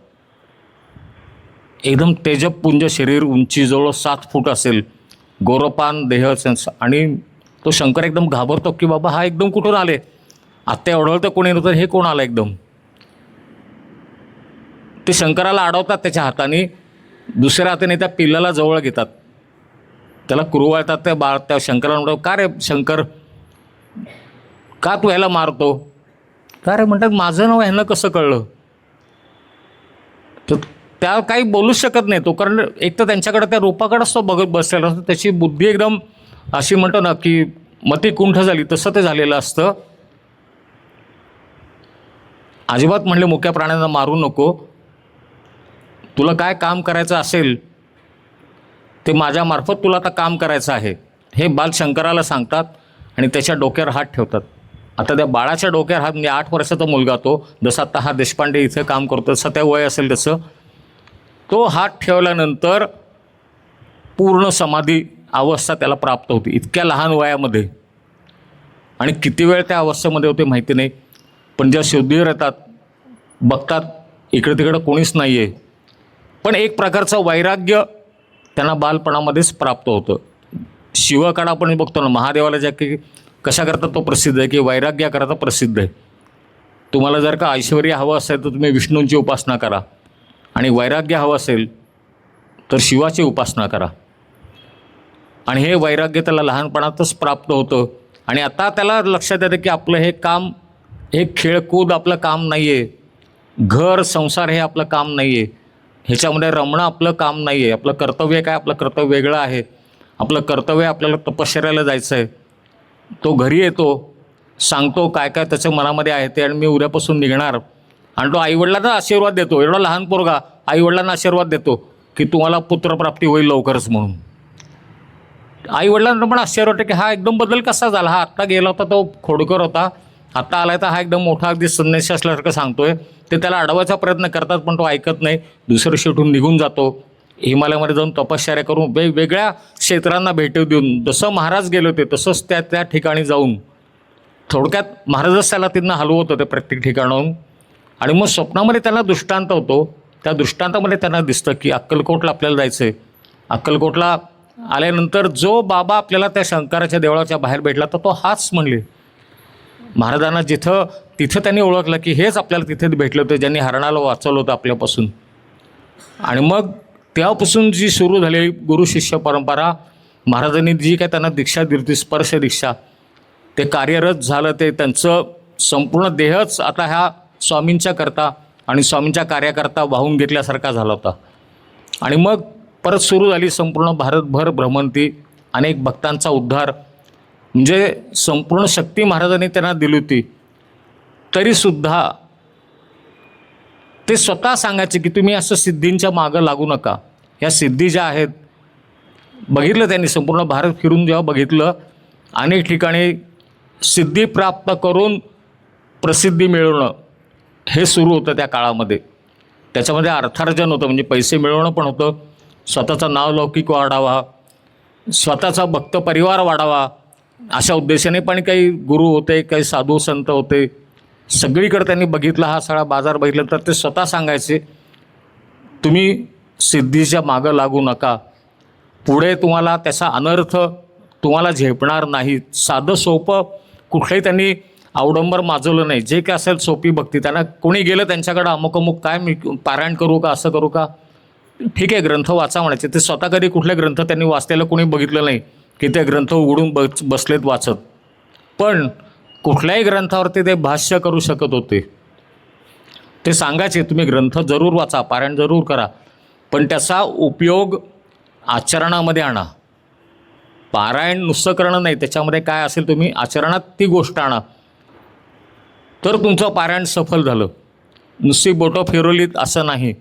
एकदम तेजपुंज शरीर, उंची जवळ 7 फूट असेल, गोरपान देह, आणि तो शंकर एकदम घाबरतो की बाबा हा एकदम कुठून आले, आत्ता एवढं तर कोणी नव्हतं, हे कोण आलं एकदम. ते शंकराला अडवतात त्याच्या हाताने, दुसऱ्या हाताने त्या पिल्लाला जवळ घेतात, त्याला कुरवाळतात. त्या शंकराला म्हणतात, का रे शंकर, का तू ह्याला मारतो? का रे म्हणतात, माझं नाव ह्यांना कसं कळलं? तर त्या काही बोलूच शकत नाही तो, कारण एक तर त्यांच्याकडे त्या रूपाकडेच तो बघत बसलेला असतो. त्याची बुद्धी एकदम अशी म्हणतो ना की मतिकुंठ झाली, तसं ते झालेलं असतं. अजिबात म्हणले मुक्या प्राण्यांना मारू नको, तुला काय काम करायचं असेल ते माझ्यामार्फत तुला आता काम करायचं आहे, हे बाल शंकराला सांगतात आणि त्याच्या डोक्यावर हात ठेवतात. आता त्या बाळाच्या डोक्यावर हात, म्हणजे 8 वर्षाचा मुलगा तो, जसं आता हा देशपांडे इथे काम करतो तसं त्या वय असेल तसं, तो हात ठेवल्यानंतर पूर्ण समाधी अवस्था त्याला प्राप्त होती इतक्या लहान वयामध्ये. आणि किती वेळ त्या अवस्थेमध्ये होते माहिती नाही, पण ज्या शुद्धीवर येतात बघतात इकडे तिकडं कोणीच नाही आहे, पण एक प्रकारचं वैराग्य त्यांना बालपणामध्येच प्राप्त होतं. शिवकाड आपण बघतो ना, महादेवाला ज्या की कशा करता तो प्रसिद्ध आहे की वैराग्याकरता प्रसिद्ध आहे. तुम्हाला जर का ऐश्वर्य हवं असेल तर तुम्ही विष्णूंची उपासना करा, आणि वैराग्य हवं असेल तर शिवाची उपासना करा. आणि हे वैराग्य त्याला लहानपणातच प्राप्त होतं. आणि आता त्याला लक्षात येतं की आपलं हे काम, हे खेळकूद आपलं काम नाही आहे, घर संसार हे आपलं काम नाही आहे, ह्याच्यामध्ये रमणं आपलं काम नाही आहे. आपलं कर्तव्य काय, आपलं कर्तव्य वेगळं आहे. आपलं कर्तव्य आपल्याला तपश्चर्याला जायचं आहे. तो घरी येतो, सांगतो काय काय त्याच्या मनामध्ये आहे ते, आणि मी उद्यापासून निघणार. आणि तो आईवडिलांना आशीर्वाद देतो, एवढा लहान पोरगा आईवडिलांना आशीर्वाद देतो की तुम्हाला पुत्रप्राप्ती होईल लवकरच म्हणून. आईवडिलांना पण आश्चर्य वाटतं की हा एकदम बदल कसा झाला, हा आत्ता गेला होता तो खोडकर होता, आत्ता आला तर हा एकदम मोठा अगदी संन्यासी असल्यासारखं सांगतोय. ते त्याला अडवायचा प्रयत्न करतात पण तो ऐकत नाही, दुसरं शेवटून निघून जातो. हिमालयामध्ये जाऊन तपश्चर्या करून वेगवेगळ्या क्षेत्रांना भेटी देऊन, जसं महाराज गेले होते तसंच त्या ठिकाणी जाऊन थोडक्यात महाराजच त्याला तिथनं हलवत होते प्रत्येक ठिकाणाहून. आणि मग स्वप्नामध्ये त्यांना दृष्टांत होतो, त्या दृष्टांतामध्ये त्यांना दिसतं की अक्कलकोटला आपल्याला जायचं आहे. अक्कलकोटला आल्यानंतर जो बाबा आपल्याला त्या शंकराच्या देवळाच्या बाहेर भेटला तर तो हाच म्हणले. महाराजांना तिथं त्यांनी ओळखलं की हेच आपल्याला तिथे भेटले होते ज्यांनी हरणाला वाचवलं होतं आपल्यापासून. आणि मग तेव्हापासून जी सुरू झालेली गुरु शिष्य परंपरा, महाराजांनी जी काय त्यांना दीक्षा दिली, स्पर्श दीक्षा, ते कार्यरत झालं. ते त्यांचं संपूर्ण देहच आता ह्या स्वामींच्या करता आणि स्वामींच्या कार्याकरता वाहून घेतल्यासारखा झाला होता. आणि मग परत सुरू झाली संपूर्ण भारतभर भ्रमंती, अनेक भक्तांचा उद्धार. म्हणजे संपूर्ण शक्ती महाराजांनी त्यांना दिली होती, तरीसुद्धा ते स्वतः सांगायचे की तुम्ही असं सिद्धींच्या मागं लागू नका. ह्या सिद्धी ज्या आहेत, बघितलं त्यांनी संपूर्ण भारत फिरून जेव्हा बघितलं, अनेक ठिकाणी सिद्धी प्राप्त करून प्रसिद्धी मिळवणं हे सुरू होतं त्या काळामध्ये. त्याच्यामध्ये अर्थार्जन होतं, म्हणजे पैसे मिळवणं पण होतं, स्वतःचं नाव लौकिक वाढावा, स्वतःचा भक्त परिवार वाढावा, अशा उद्देशाने पण काही गुरु होते, काही साधू संत होते. सगळीकडे त्यांनी बघितला हा सगळा बाजार बघितला, तर ते स्वतः सांगायचे तुम्ही सिद्धीच्या मागं लागू नका, पुढे तुम्हाला त्याचा अनर्थ तुम्हाला झेपणार नाही. साधं सोपं कुठलंही त्यांनी अवडंबर माजवलं नाही. जे काय असेल सोपी भक्ती. त्यांना कोणी गेलं त्यांच्याकडं अमुक अमुक काय मी पारायण करू का, असं करू का, ठीक आहे ग्रंथ वाचा म्हणायचे. ते स्वतः कधी कुठले ग्रंथ त्यांनी वाचलेलं कोणी बघितलं नाही की ते ग्रंथ उघडून बसलेत वाचत. पण कुठल्याही ग्रंथावरती ते भाष्य करू शकत होते. ते सांगायचे तुम्ही ग्रंथ जरूर वाचा, पारायण जरूर करा, पण त्याचा उपयोग आचरणामध्ये आणा. पारायण नुसतं करणं नाही, त्याच्यामध्ये काय असेल तुम्ही आचरणात ती गोष्ट आणा, तर तुमचं पारायण सफल झालं. नुसती बोटं फिरवलीत असं नाही.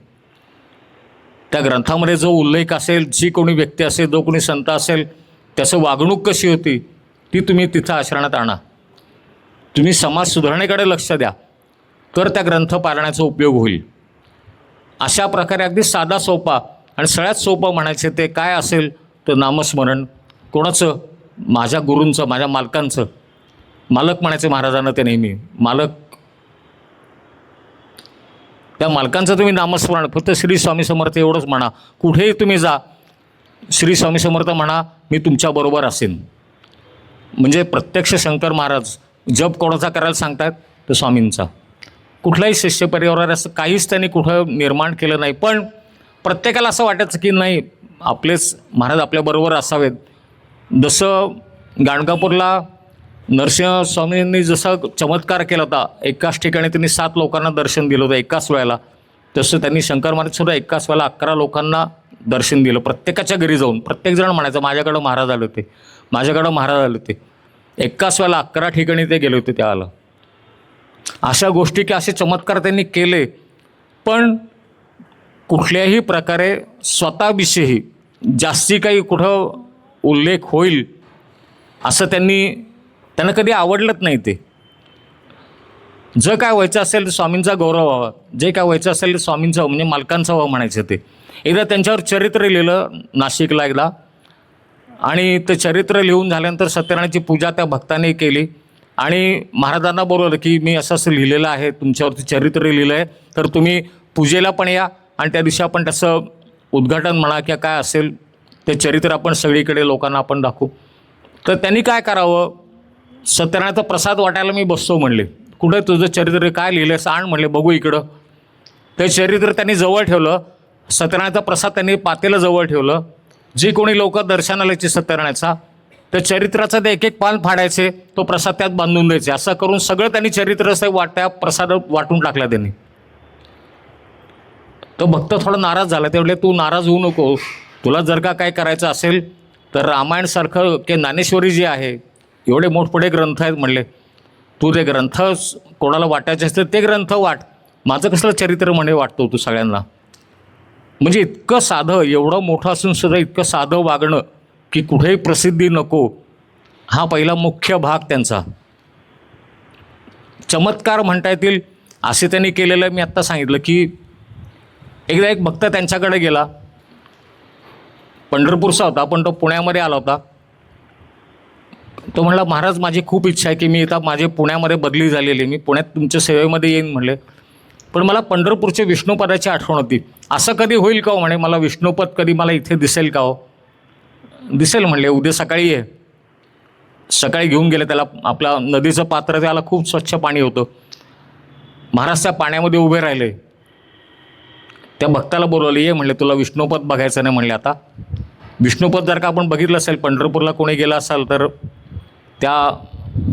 त्या ग्रंथामध्ये जो उल्लेख असेल, जी कोणी व्यक्ती असेल, जो कोणी संत असेल, त्याचं वागणूक कशी होती ती तुम्ही तिथं आचरणात आणा. तुम्ही समाज सुधारणेकडे लक्ष द्या, तर त्या ग्रंथ पारायणाचा उपयोग होईल. अशा प्रकारे अगदी साधा सोपा आणि सगळ्यात सोपं म्हणायचे ते काय असेल तर नामस्मरण. कोणाचं? माझ्या गुरूंचं, माझ्या मालकांचं. मालक म्हणायचे महाराजांना ते नेहमी, मालक. त्या मालकांचं तुम्ही नामस्मरण, फक्त श्री स्वामी समर्थ एवढंच म्हणा. कुठेही तुम्ही जा, श्री स्वामी समर्थ म्हणा, मी तुमच्याबरोबर असेन. म्हणजे प्रत्यक्ष शंकर महाराज जप कोणाचा करायला सांगतात तर स्वामींचा. कुठलाही शिष्य परिवार असं काहीच त्यांनी कुठं निर्माण केलं नाही. पण प्रत्येकाला असं वाटायचं की नाही आपलेच महाराज आपल्याबरोबर असावेत. जसं गाणगापूरला नरसिंह स्वामींनी जसा चमत्कार केला होता, एकाच ठिकाणी त्यांनी 7 लोकांना दर्शन दिलं होतं एकाच वेळेला, तसं त्यांनी शंकर महाराजसुद्धा एकाच वेळेला 11 लोकांना दर्शन दिलं. प्रत्येकाच्या घरी जाऊन प्रत्येकजण म्हणायचं माझ्याकडं महाराज आले होते, माझ्याकडं महाराज आले होते. एकाच वेळेला 11 ठिकाणी ते गेले होते त्यावेळेला. अशा गोष्टी की असे चमत्कार त्यांनी केले. पण कुठल्याही प्रकारे स्वतःविषयी जास्ती काही कुठं उल्लेख होईल असं त्यांना कधी आवडलंच नाही. ते जर काय व्हायचं असेल तर स्वामींचा गौरव व्हावा, जे काय व्हायचं असेल तर स्वामींचा म्हणजे मालकांचा व्हावं म्हणायचं. ते एकदा त्यांच्यावर चरित्र लिहिलं नाशिकला एकदा, आणि ते चरित्र लिहून झाल्यानंतर सत्यनारायणाची पूजा त्या भक्ताने केली आणि महाराजांना बोलवलं की मी असं असं लिहिलेलं आहे, तुमच्यावरती चरित्र लिहिलं आहे, तर तुम्ही पूजेला पण या आणि त्या दिवशी आपण त्याचं उद्घाटन म्हणा किंवा काय असेल ते चरित्र आपण सगळीकडे लोकांना आपण दाखवू. तर त्यांनी काय करावं, सत्यनारायणाचा प्रसाद वाटायला मी बसतो म्हणले. कुठं तुझं चरित्र काय लिहिलं सांग म्हणले, बघू इकडं. ते चरित्र त्यांनी जवळ ठेवलं. सत्यनारायणाचा प्रसाद त्यांनी पातेलं जवळ ठेवलं. जी कोणी लोक दर्शनाला यायची सत्यनारायणाचा, त्या चरित्राचं ते एक एक पान फाडायचे, तो प्रसाद त्यात बांधून द्यायचे. असं करून सगळं त्यांनी चरित्र त्या प्रसाद वाटून टाकला त्यांनी. तो भक्त थोडा नाराज झाला. ते म्हटले तू नाराज होऊ नको, तुला जर का काय करायचं असेल तर रामायणसारखं की ज्ञानेश्वरी जी आहे, एवढे मोठमोठे ग्रंथ आहेत म्हणले, तू ते ग्रंथ कोणाला वाटायचे असते ते ग्रंथ वाट, माझं कसलं चरित्र म्हणे वाटतो तू सगळ्यांना. म्हणजे इतकं साधं, एवढं मोठं असून सुद्धा इतकं साधं वागणं की कुठेही प्रसिद्धी नको, हा पहिला मुख्य भाग त्यांचा. चमत्कार म्हणता येतील असे त्यांनी केलेलं. मी आत्ता सांगितलं की एकदा एक भक्त त्यांच्याकडे गेला, पंढरपूरचा होता पण तो पुण्यामध्ये आला होता. तो म्हणला महाराज माझी खूप इच्छा आहे की मी इथं माझे पुण्यामध्ये बदली झालेली, मी पुण्यात तुमच्या सेवेमध्ये येईन म्हणले, पण मला पंढरपूरच्या विष्णुपदाची आठवण होती. असं कधी होईल का हो म्हणे, मला विष्णुपद कधी मला इथे दिसेल का हो? दिसेल म्हणले, उद्या सकाळी ये. सकाळी घेऊन गेले त्याला. आपला नदीचं पात्र, त्याला खूप स्वच्छ पाणी होतं. महाराज त्या पाण्यामध्ये उभे राहिले. त्या भक्ताला बोलवलं, ये म्हणले तुला विष्णुपद बघायचं नाही म्हणले. आता विष्णुपद जर का आपण बघितलं असेल, पंढरपूरला कोणी गेला असाल तर त्या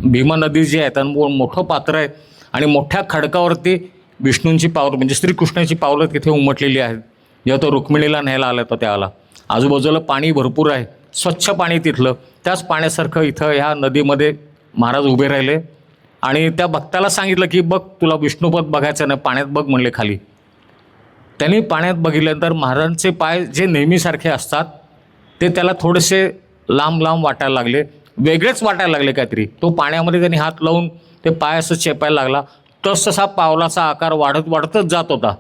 भीमा नदी जी आहे त्यानं मोठं पात्र आहे आणि मोठ्या खडकावरती विष्णूंची पावलं म्हणजे श्रीकृष्णाची पावलं तिथे उमटलेली आहेत. जेव्हा तो रुक्मिणीला न्यायला आला होता त्याला, आजूबाजूला पाणी भरपूर आहे, स्वच्छ पाणी तिथलं. त्याच पाण्यासारखं इथं ह्या नदीमध्ये महाराज उभे राहिले आणि त्या भक्ताला सांगितलं की बघ तुला विष्णुपद बघायचं नाही, पाण्यात बघ म्हणले खाली. त्यांनी पाण्यात बघितल्यानंतर महाराजांचे पाय जे नेहमीसारखे असतात ते त्याला थोडेसे लांब लांब वाटायला लागले, वेगळेच वाटायला लागले काहीतरी. तो पाण्यामध्ये त्यांनी हात लावून ते पाय असं चेपायला लागला. तसा पावलाचा आकार वाढत वाढतच जात होता.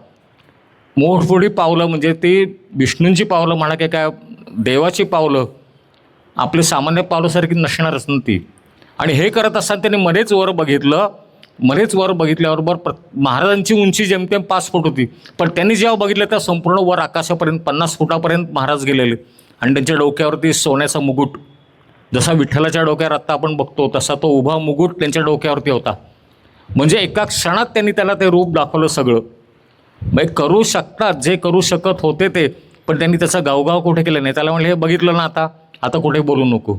मोठमोठी पावलं म्हणजे ती विष्णूंची पावलं म्हणा की काय देवाची पावलं, आपले सामान्य पावलासारखी नसणारच ना ती. आणि हे करत असताना त्यांनी मध्येच वर बघितलं. मध्येच वर बघितल्याबरोबर महाराजांची उंची जेमतेम 5 फूट होती, पण त्यांनी जेव्हा बघितलं त्या संपूर्ण वर आकाशापर्यंत 50 फुटापर्यंत महाराज गेलेले. आणि त्यांच्या डोक्यावरती सोन्याचा मुकुट, जसा विठ्ठलाच्या डोक्यावर आत्ता आपण बघतो तसा तो उभा मुकुट त्यांच्या डोक्यावरती होता. म्हणजे एका क्षणात त्यांनी त्याला ते रूप दाखवलं सगळं. म्हणजे करू शकतात जे करू शकत होते ते, पण त्यांनी त्याचा गावगाव कुठे केलं नाही. त्याला म्हणले हे बघितलं ना आता कुठे बोलू नको.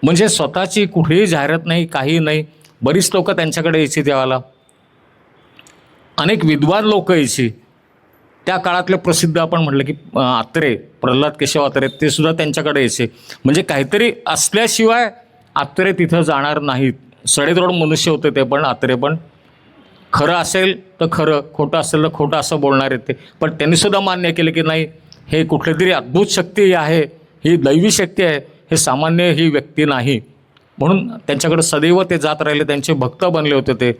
म्हणजे स्वतःची कुठेही जाहिरात नाही, काही नाही. बरीच लोक त्यांच्याकडे यायची त्यावेळेला, अनेक विद्वान लोक यायची. त्या काळातले प्रसिद्ध आपण म्हटलं की आत्रे, प्रल्हाद केशव आत्रे, ते सुद्धा त्यांच्याकडे यायचे. म्हणजे काहीतरी असल्याशिवाय आत्रे तिथं जाणार नाहीत. सडेतोड मनुष्य होते ते पण, आत्रे पण. खरं असेल तर खरं, खोटं असेल तर खोटं असं बोलणार ते. पण त्यांनीसुद्धा मान्य केलं की नाही, हे कुठली तरी अद्भुत शक्ती आहे, ही दैवी शक्ती आहे, हे सामान्य ही व्यक्ती नाही. म्हणून त्यांच्याकडे सदैव ते जात राहिले, त्यांचे भक्त बनले होते ते.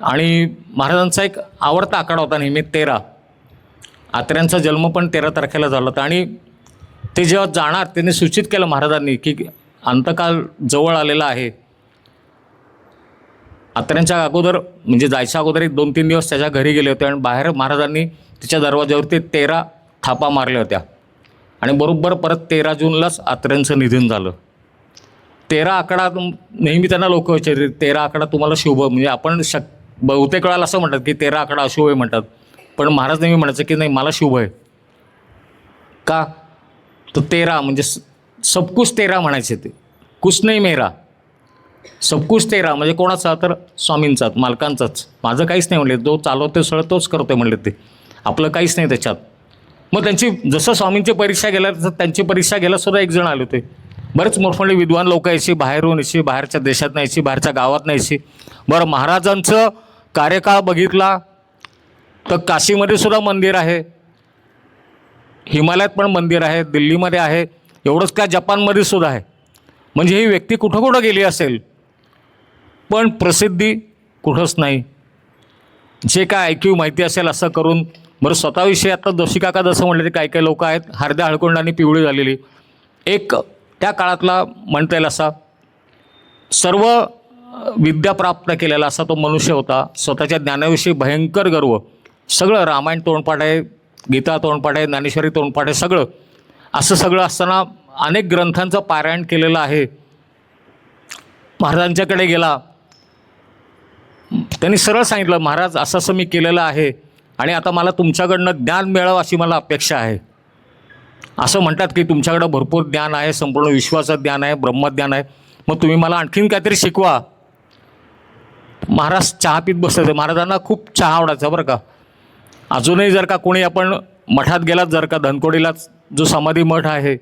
आणि महाराजांचा एक आवडता आकडा होता नेहमी 13. आत्र्यांचा जन्म पण 13 तारखेला झाला होता. आणि ते जेव्हा जाणार त्यांनी सूचित केलं महाराजांनी की अंतकाल जवळ आलेला आहे. आत्र्यांच्या अगोदर म्हणजे जायच्या अगोदर एक 2-3 दिवस त्याच्या घरी गेले होते आणि बाहेर महाराजांनी तिच्या दरवाज्यावरती 13 थापा मारल्या होत्या. आणि बरोबर परत 13 जूनलाच आत्र्यांचं निधन झालं. 13 आकडा नेहमी त्यांना लोक विचारतात 13 आकडा तुम्हाला शुभ, म्हणजे आपण बहुतेक वेळाला असं म्हणतात की 13 आकडा अशुभ आहे म्हणतात, पण महाराज नेहमी म्हणायचं की नाही मला शुभ आहे. का तर 13 म्हणजे सबकुछ 13 म्हणायचे ते, कुछ नाही मेरा, सबकुछ 13 म्हणजे कोणाचा तर स्वामींचाच, मालकांचाच. माझं काहीच नाही म्हणले, जो चालवते सगळं तोच करतोय म्हणले ते, आपलं काहीच नाही त्याच्यात. मग त्यांची जसं स्वामींची परीक्षा गेल्या तसं त्यांची परीक्षा गेला सुद्धा एक जण आले होते. बरेच मोठमोठे विद्वान लोक यायची, बाहेरून यायची, बाहेरच्या देशात यायची, बाहेरच्या गावात यायची. बरं, महाराजांचं कार्यकाळ बघितला तर काशीमध्ये सुद्धा मंदिर आहे, हिमालयात पण मंदिर आहे, दिल्लीमध्ये आहे, एवढंच का जपानमध्ये सुद्धा आहे. म्हणजे ही व्यक्ती कुठं कुठं गेली असेल, पण प्रसिद्धी कुठंच नाही. जे काय ऐकीव माहिती असेल असं करून. बरं, स्वतःविषयी आता जोशी काका जसं म्हणले ते काही काही लोक आहेत हरद्या हळकुंडाने पिवळी झालेली. एक त्या काळातला म्हणता येईल असा सर्व विद्या प्राप्त केलेला असा तो मनुष्य होता. स्वतःच्या ज्ञानाविषयी भयंकर गर्व, सगळं रामायण तोंडपाठ आहे, गीता तोंडपाठ आहे, ज्ञानेश्वरी तोंडपाठ आहे, सगळं असं सगळं असताना अनेक ग्रंथांचं पारायण केलेलं आहे. महाराजांच्याकडे गेला, त्यांनी सरळ सांगितलं महाराज असं असं मी केलेलं आहे आणि आता मला तुमच्याकडनं ज्ञान मिळावं अशी मला अपेक्षा आहे. असं म्हणतात की तुमच्याकडं भरपूर ज्ञान आहे, संपूर्ण विश्वाचं ज्ञान आहे, ब्रह्मज्ञान आहे, मग तुम्ही मला आणखीन काहीतरी शिकवा. महाराज चहा पीत बसले होते. महाराजांना खूप चहा आवडायचा बरं का. अजूनही जर का कोणी आपण मठात गेलात, जर का धनकोडीलाच जो समाधी मठ आहे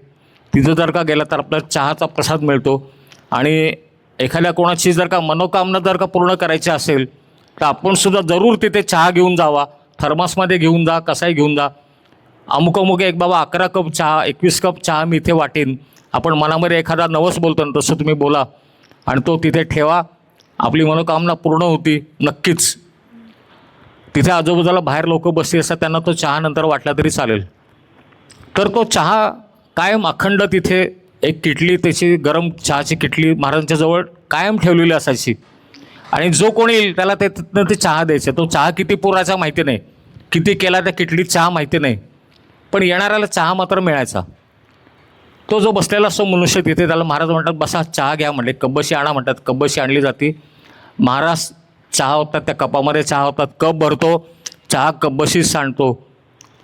तिथं जर का गेला तर आपल्याला चहाचा प्रसाद मिळतो. आणि एखाद्या कोणाची जर का मनोकामना जर का पूर्ण करायची असेल तर आपण सुद्धा जरूर तिथे चहा घेऊन जावा, थर्मासमध्ये घेऊन जा, कसाही घेऊन जा. अमुक अमुक एक बाबा 11 कप चहा, 21 कप चहा मी इथे वाटेन. आपण मनामध्ये एखादा नवस बोलतो ना तसं तुम्ही बोला आणि तो तिथे ठेवा, आपली मनोकामना पूर्ण होती नक्कीच. तिथे आजूबाजूला बाहेर लोक बसली असतात, त्यांना तो चहा नंतर वाटला तरी चालेल. तर तो चहा कायम अखंड तिथे एक किटली, त्याची गरम चहाची किटली महाराजांच्या जवळ कायम ठेवलेली असायची. आणि जो कोणी येईल त्याला तिथनं ते चहा द्यायचे. तो चहा किती पुरायचा माहिती नाही, किती केला त्या किटलीत चहा माहिती नाही, पण येणाऱ्याला चहा मात्र मिळायचा. तो जो बसलेला असतो मनुष्य तिथे, त्याला महाराज म्हणतात बसा चहा घ्या म्हणले, कब्बशी आणा म्हणतात. कब्बशी आणली जाते, महाराज चहा होतात, त्या कपामध्ये चहा होतात, कप भरतो, चहा कब्बशीत सांडतो,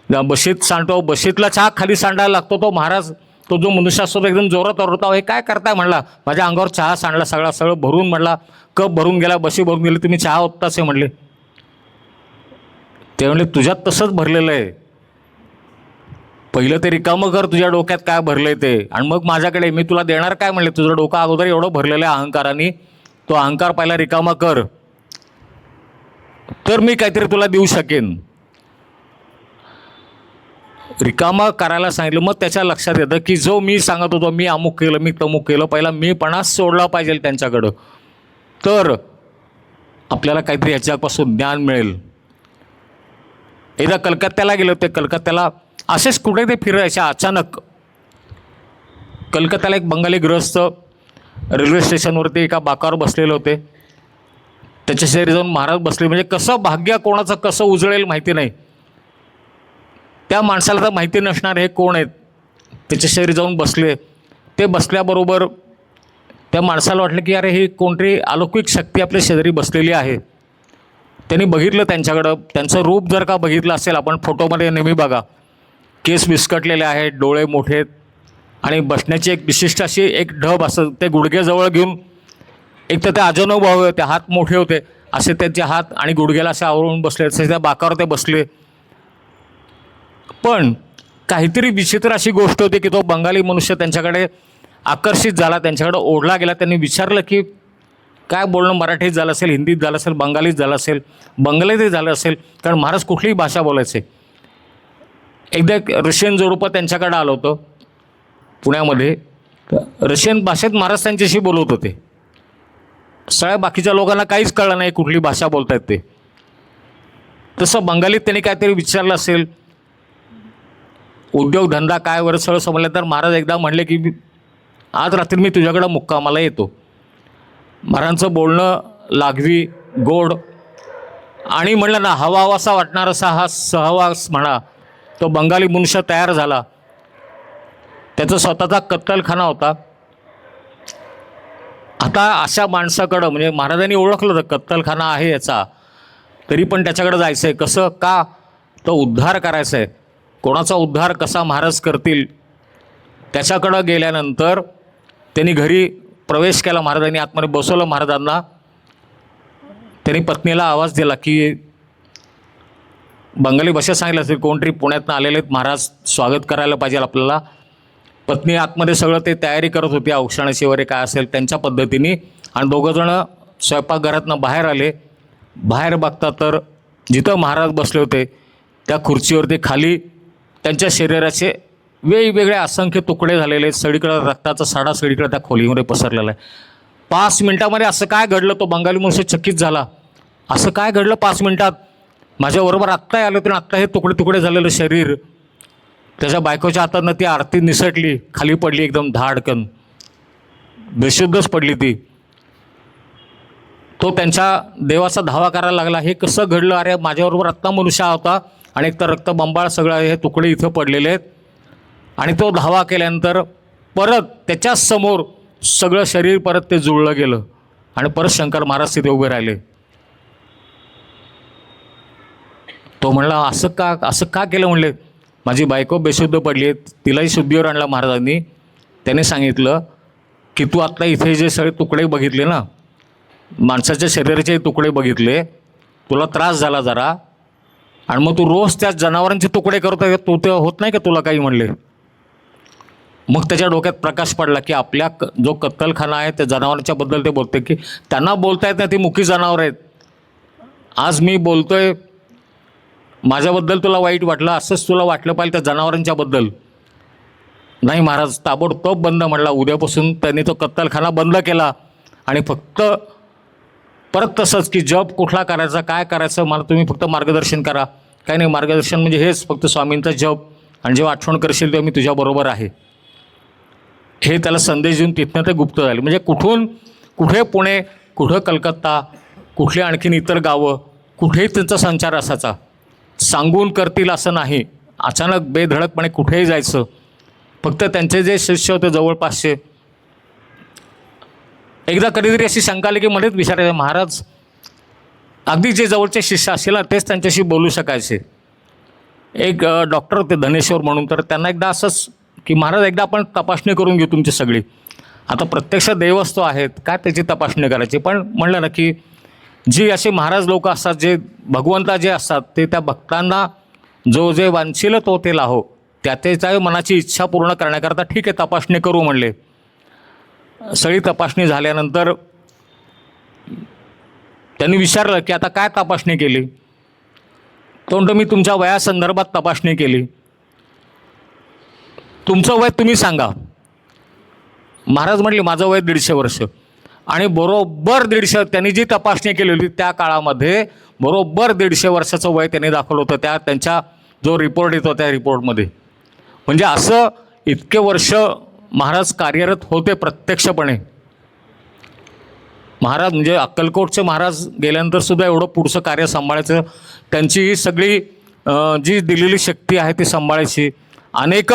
बशीत सांडतो, बशीतला चहा खाली सांडायला लागतो. तो महाराज, तो जो मनुष्य असतो तो एकदम जोरात ओरडतो, हे काय करताय म्हणला, माझ्या अंगावर चहा सांडला सगळं भरून, म्हणला कप भरून गेला, बशी भरून गेली, तुम्ही चहा ओतताच आहे म्हणले. ते म्हणले तुझ्यात तसंच भरलेलं आहे, पहिलं ते रिकामं कर, तुझ्या डोक्यात काय भरलंय ते, आणि मग माझ्याकडे मी तुला देणार काय म्हणले. तुझं डोकं अगोदर एवढं भरलेलं आहे अहंकाराने, तो अहंकार पहिला रिकामा कर, तर मी काहीतरी तुला देऊ शकेन. रिकामा करायला सांगितलं. मग त्याच्या लक्षात येतं की जो मी सांगत होतो, मी अमुक केलं, मी तमुक केलं, पहिला मीपणाच सोडला पाहिजे त्यांच्याकडं, तर आपल्याला काहीतरी याच्यापासून ज्ञान मिळेल. एकदा कलकत्त्याला गेले होते. कलकत्त्याला असेच कुठे ते फिरायचे, अचानक कलकत्त्याला एक बंगाली गृहस्थ रेल्वे स्टेशनवरती एका बाकावर बसलेले होते. त्याच्या शेजारी जाऊन महाराज बसले. म्हणजे कसं भाग्य कोणाचं कसं उजळेल माहिती नाही. त्या माणसाला तर माहिती नसणार हे कोण आहेत. त्याच्या शेजारी जाऊन बसले. ते बसल्याबरोबर त्या माणसाला वाटलं की अरे ही कोणतरी अलौकिक शक्ती आपल्या शेजारी बसलेली आहे. त्यांनी बघितलं त्यांच्याकडं. त्यांचं रूप जर का बघितलं असेल, आपण फोटोमध्ये नेहमी बघा, केस विस्कटलेले आहेत, डोळे मोठे आहेत आणि बसण्याची एक विशिष्ट अशी एक ढब असं, ते गुडघ्याजवळ घेऊन, एक तर ते अजनोभाव होते, हात मोठे होते, असे त्यांचे हात आणि गुडघ्याला असे आवरून बसले, असे त्या बाकावर ते बसले. पण काहीतरी विचित्र अशी गोष्ट होती की तो बंगाली मनुष्य त्यांच्याकडे आकर्षित झाला, त्यांच्याकडे ओढला गेला. त्यांनी विचारलं की काय बोलणं, मराठीत झालं असेल, हिंदीत झालं असेल, बंगालीत झालं असेल, बंगालीतही झालं असेल, कारण महाराज कुठलीही भाषा बोलायचे. एकदा एक रशियन जोडपं त्यांच्याकडे आलं होतं पुण्यामध्ये. रशियन भाषेत महाराज त्यांच्याशी बोलत होते. सगळ्या बाकीच्या लोकांना काहीच कळलं नाही कुठली भाषा बोलतायत ते. तसं बंगालीत त्यांनी काहीतरी विचारलं असेल. उद्योगधंदा काय वर सगळं समजलं. तर महाराज एकदा म्हणले की आज रात्री मी तुझ्याकडं मुक्कामाला येतो. महाराजांचं बोलणं लागवी, गोड आणि म्हणलं ना हवासा वाटणार असा हा सहवास म्हणा तो बंगाली मनुष्य तयार झाला. त्याचा स्वतःचा कत्तलखाना होता. आता अशा माणसाकडं म्हणजे महाराजांनी ओळखलं होतं कत्तलखाना आहे याचा, तरी पण त्याच्याकडे जायचं आहे. कसं का? तो उद्धार करायचा आहे. कोणाचा उद्धार कसा महाराज करतील त्याच्याकडं गेल्यानंतर त्यांनी घरी प्रवेश केला. महाराजांनी आतमध्ये बसवलं महाराजांना. त्यांनी पत्नीला आवाज दिला की बंगाली भाषेत सांगितलं असेल कोणतरी पुण्यातनं आलेले आहेत, महाराज स्वागत करायला पाहिजे आपल्याला. पत्नी आतमध्ये सगळं ते तयारी करत होती, औक्षणाची वगैरे काय असेल त्यांच्या पद्धतीने. आणि दोघंजणं स्वयंपाकघरातनं बाहेर आले. बाहेर बघता तर जिथं महाराज बसले होते त्या खुर्चीवरती खाली त्यांच्या शरीराचे वेगवेगळे असंख्य तुकडे झालेले आहेत. सगळीकडं रक्ताचा साडा सगळीकडे त्या खोलीमध्ये पसरलेला आहे. 5 मिनिटामध्ये असं काय घडलं? तो बंगाली मनुष्य चकित झाला. असं काय घडलं 5 मिनिटात? माझ्याबरोबर आत्ताही आलं होतं, आत्ता हे तुकडे तुकडे झालेलं शरीर. त्याच्या बायकोच्या हातानं ती आरती निसटली, खाली पडली एकदम धाडकन, बेशुद्धच पडली ती. तो त्यांच्या देवाचा धावा करायला लागला. हे कसं घडलं? अरे माझ्याबरोबर आत्ता मनुष्य होता आणि एक तर रक्तबंबाळ सगळं हे तुकडे इथं पडलेले आहेत. आणि तो धावा केल्यानंतर परत त्याच्याच समोर सगळं शरीर परत ते जुळलं गेलं आणि परत शंकर महाराज तिथे उभे राहिले. तो म्हणला असं का केलं? म्हणले माझी बायको बेशुद्ध पडली आहे, तिलाही शुद्धीवर आणला महाराजांनी. त्याने सांगितलं की तू आत्ता इथे जे सगळे तुकडे बघितले ना, माणसाच्या शरीराचे तुकडे बघितले, तुला त्रास झाला जरा, आणि मग तू रोज त्या जनावरांचे तुकडे करतो, तू ते होत नाही का तुला काही? म्हणले. मग त्याच्या डोक्यात प्रकाश पडला की आपल्या जो कत्तलखाना आहे त्या जनावरांच्या बद्दल ते बोलते की त्यांना बोलता येत नाही, ती मुकी जनावर आहेत. आज मी बोलतोय, माझ्याबद्दल तुला वाईट वाटलं, असंच तुला वाटलं पाहिजे त्या जनावरांच्याबद्दल. नाही महाराज, ताबडतोब बंद म्हणला. उद्यापासून त्यांनी तो कत्तलखाना बंद केला आणि फक्त परत तसंच की जप कुठला करायचा, काय करायचं, मला तुम्ही फक्त मार्गदर्शन करा. काय नाही, मार्गदर्शन म्हणजे हेच फक्त स्वामींचा जप, आणि जेव्हा आठवण करशील तेव्हा मी तुझ्याबरोबर आहे, हे त्याला संदेश देऊन तिथनं ते गुप्त झाले. म्हणजे कुठे पुणे, कुठं कलकत्ता, कुठली आणखीन इतर गावं, कुठेही त्यांचा संचार असायचा. सांगून करतील असं नाही, अचानक बेधडकपणे कुठेही जायचं. फक्त त्यांचे जे शिष्य होते जवळपासचे, एकदा कधीतरी अशी शंका आली की मध्येच विचारायचे महाराज, अगदी जे जवळचे शिष्य असेल ना तेच त्यांच्याशी बोलू शकायचे. एक डॉक्टर होते धनेश्वर म्हणून, तर त्यांना एकदा असंच की महाराज एकदा आपण तपासणी करून घेऊ तुमची सगळी. आता प्रत्यक्ष देवस्थ आहेत, काय त्याची तपासणी करायची? पण म्हणलं ना की जी असे महाराज लोक असतात, जे भगवंता जे असतात, ते त्या भक्तांना जो जे वांछिल तो ते लाहो, त्याच्या मनाची इच्छा पूर्ण करण्याकरता ठीक आहे तपासणी करू म्हणले. सगळी तपासणी झाल्यानंतर त्यांनी विचारलं की आता काय तपासणी केली? तो म्हणतो मी तुमच्या वयासंदर्भात तपासणी केली. तुमचं वय तुम्ही सांगा. महाराज म्हटले माझं वय 150 वर्ष. आणि बरोबर 150, त्यांनी जी तपासणी केली होती त्या काळामध्ये बरोबर 150 वर्षाचं वय त्यांनी दाखवलं होतं त्यांच्या जो रिपोर्ट येतो त्या रिपोर्टमध्ये. म्हणजे असं इतके वर्ष महाराज कार्यरत होते प्रत्यक्षपणे. महाराज म्हणजे अक्कलकोटचे महाराज गेल्यानंतर सुद्धा एवढं पुढचं कार्य सांभाळायचं, त्यांची ही सगळी जी दिलेली शक्ती आहे ती सांभाळायची. अनेक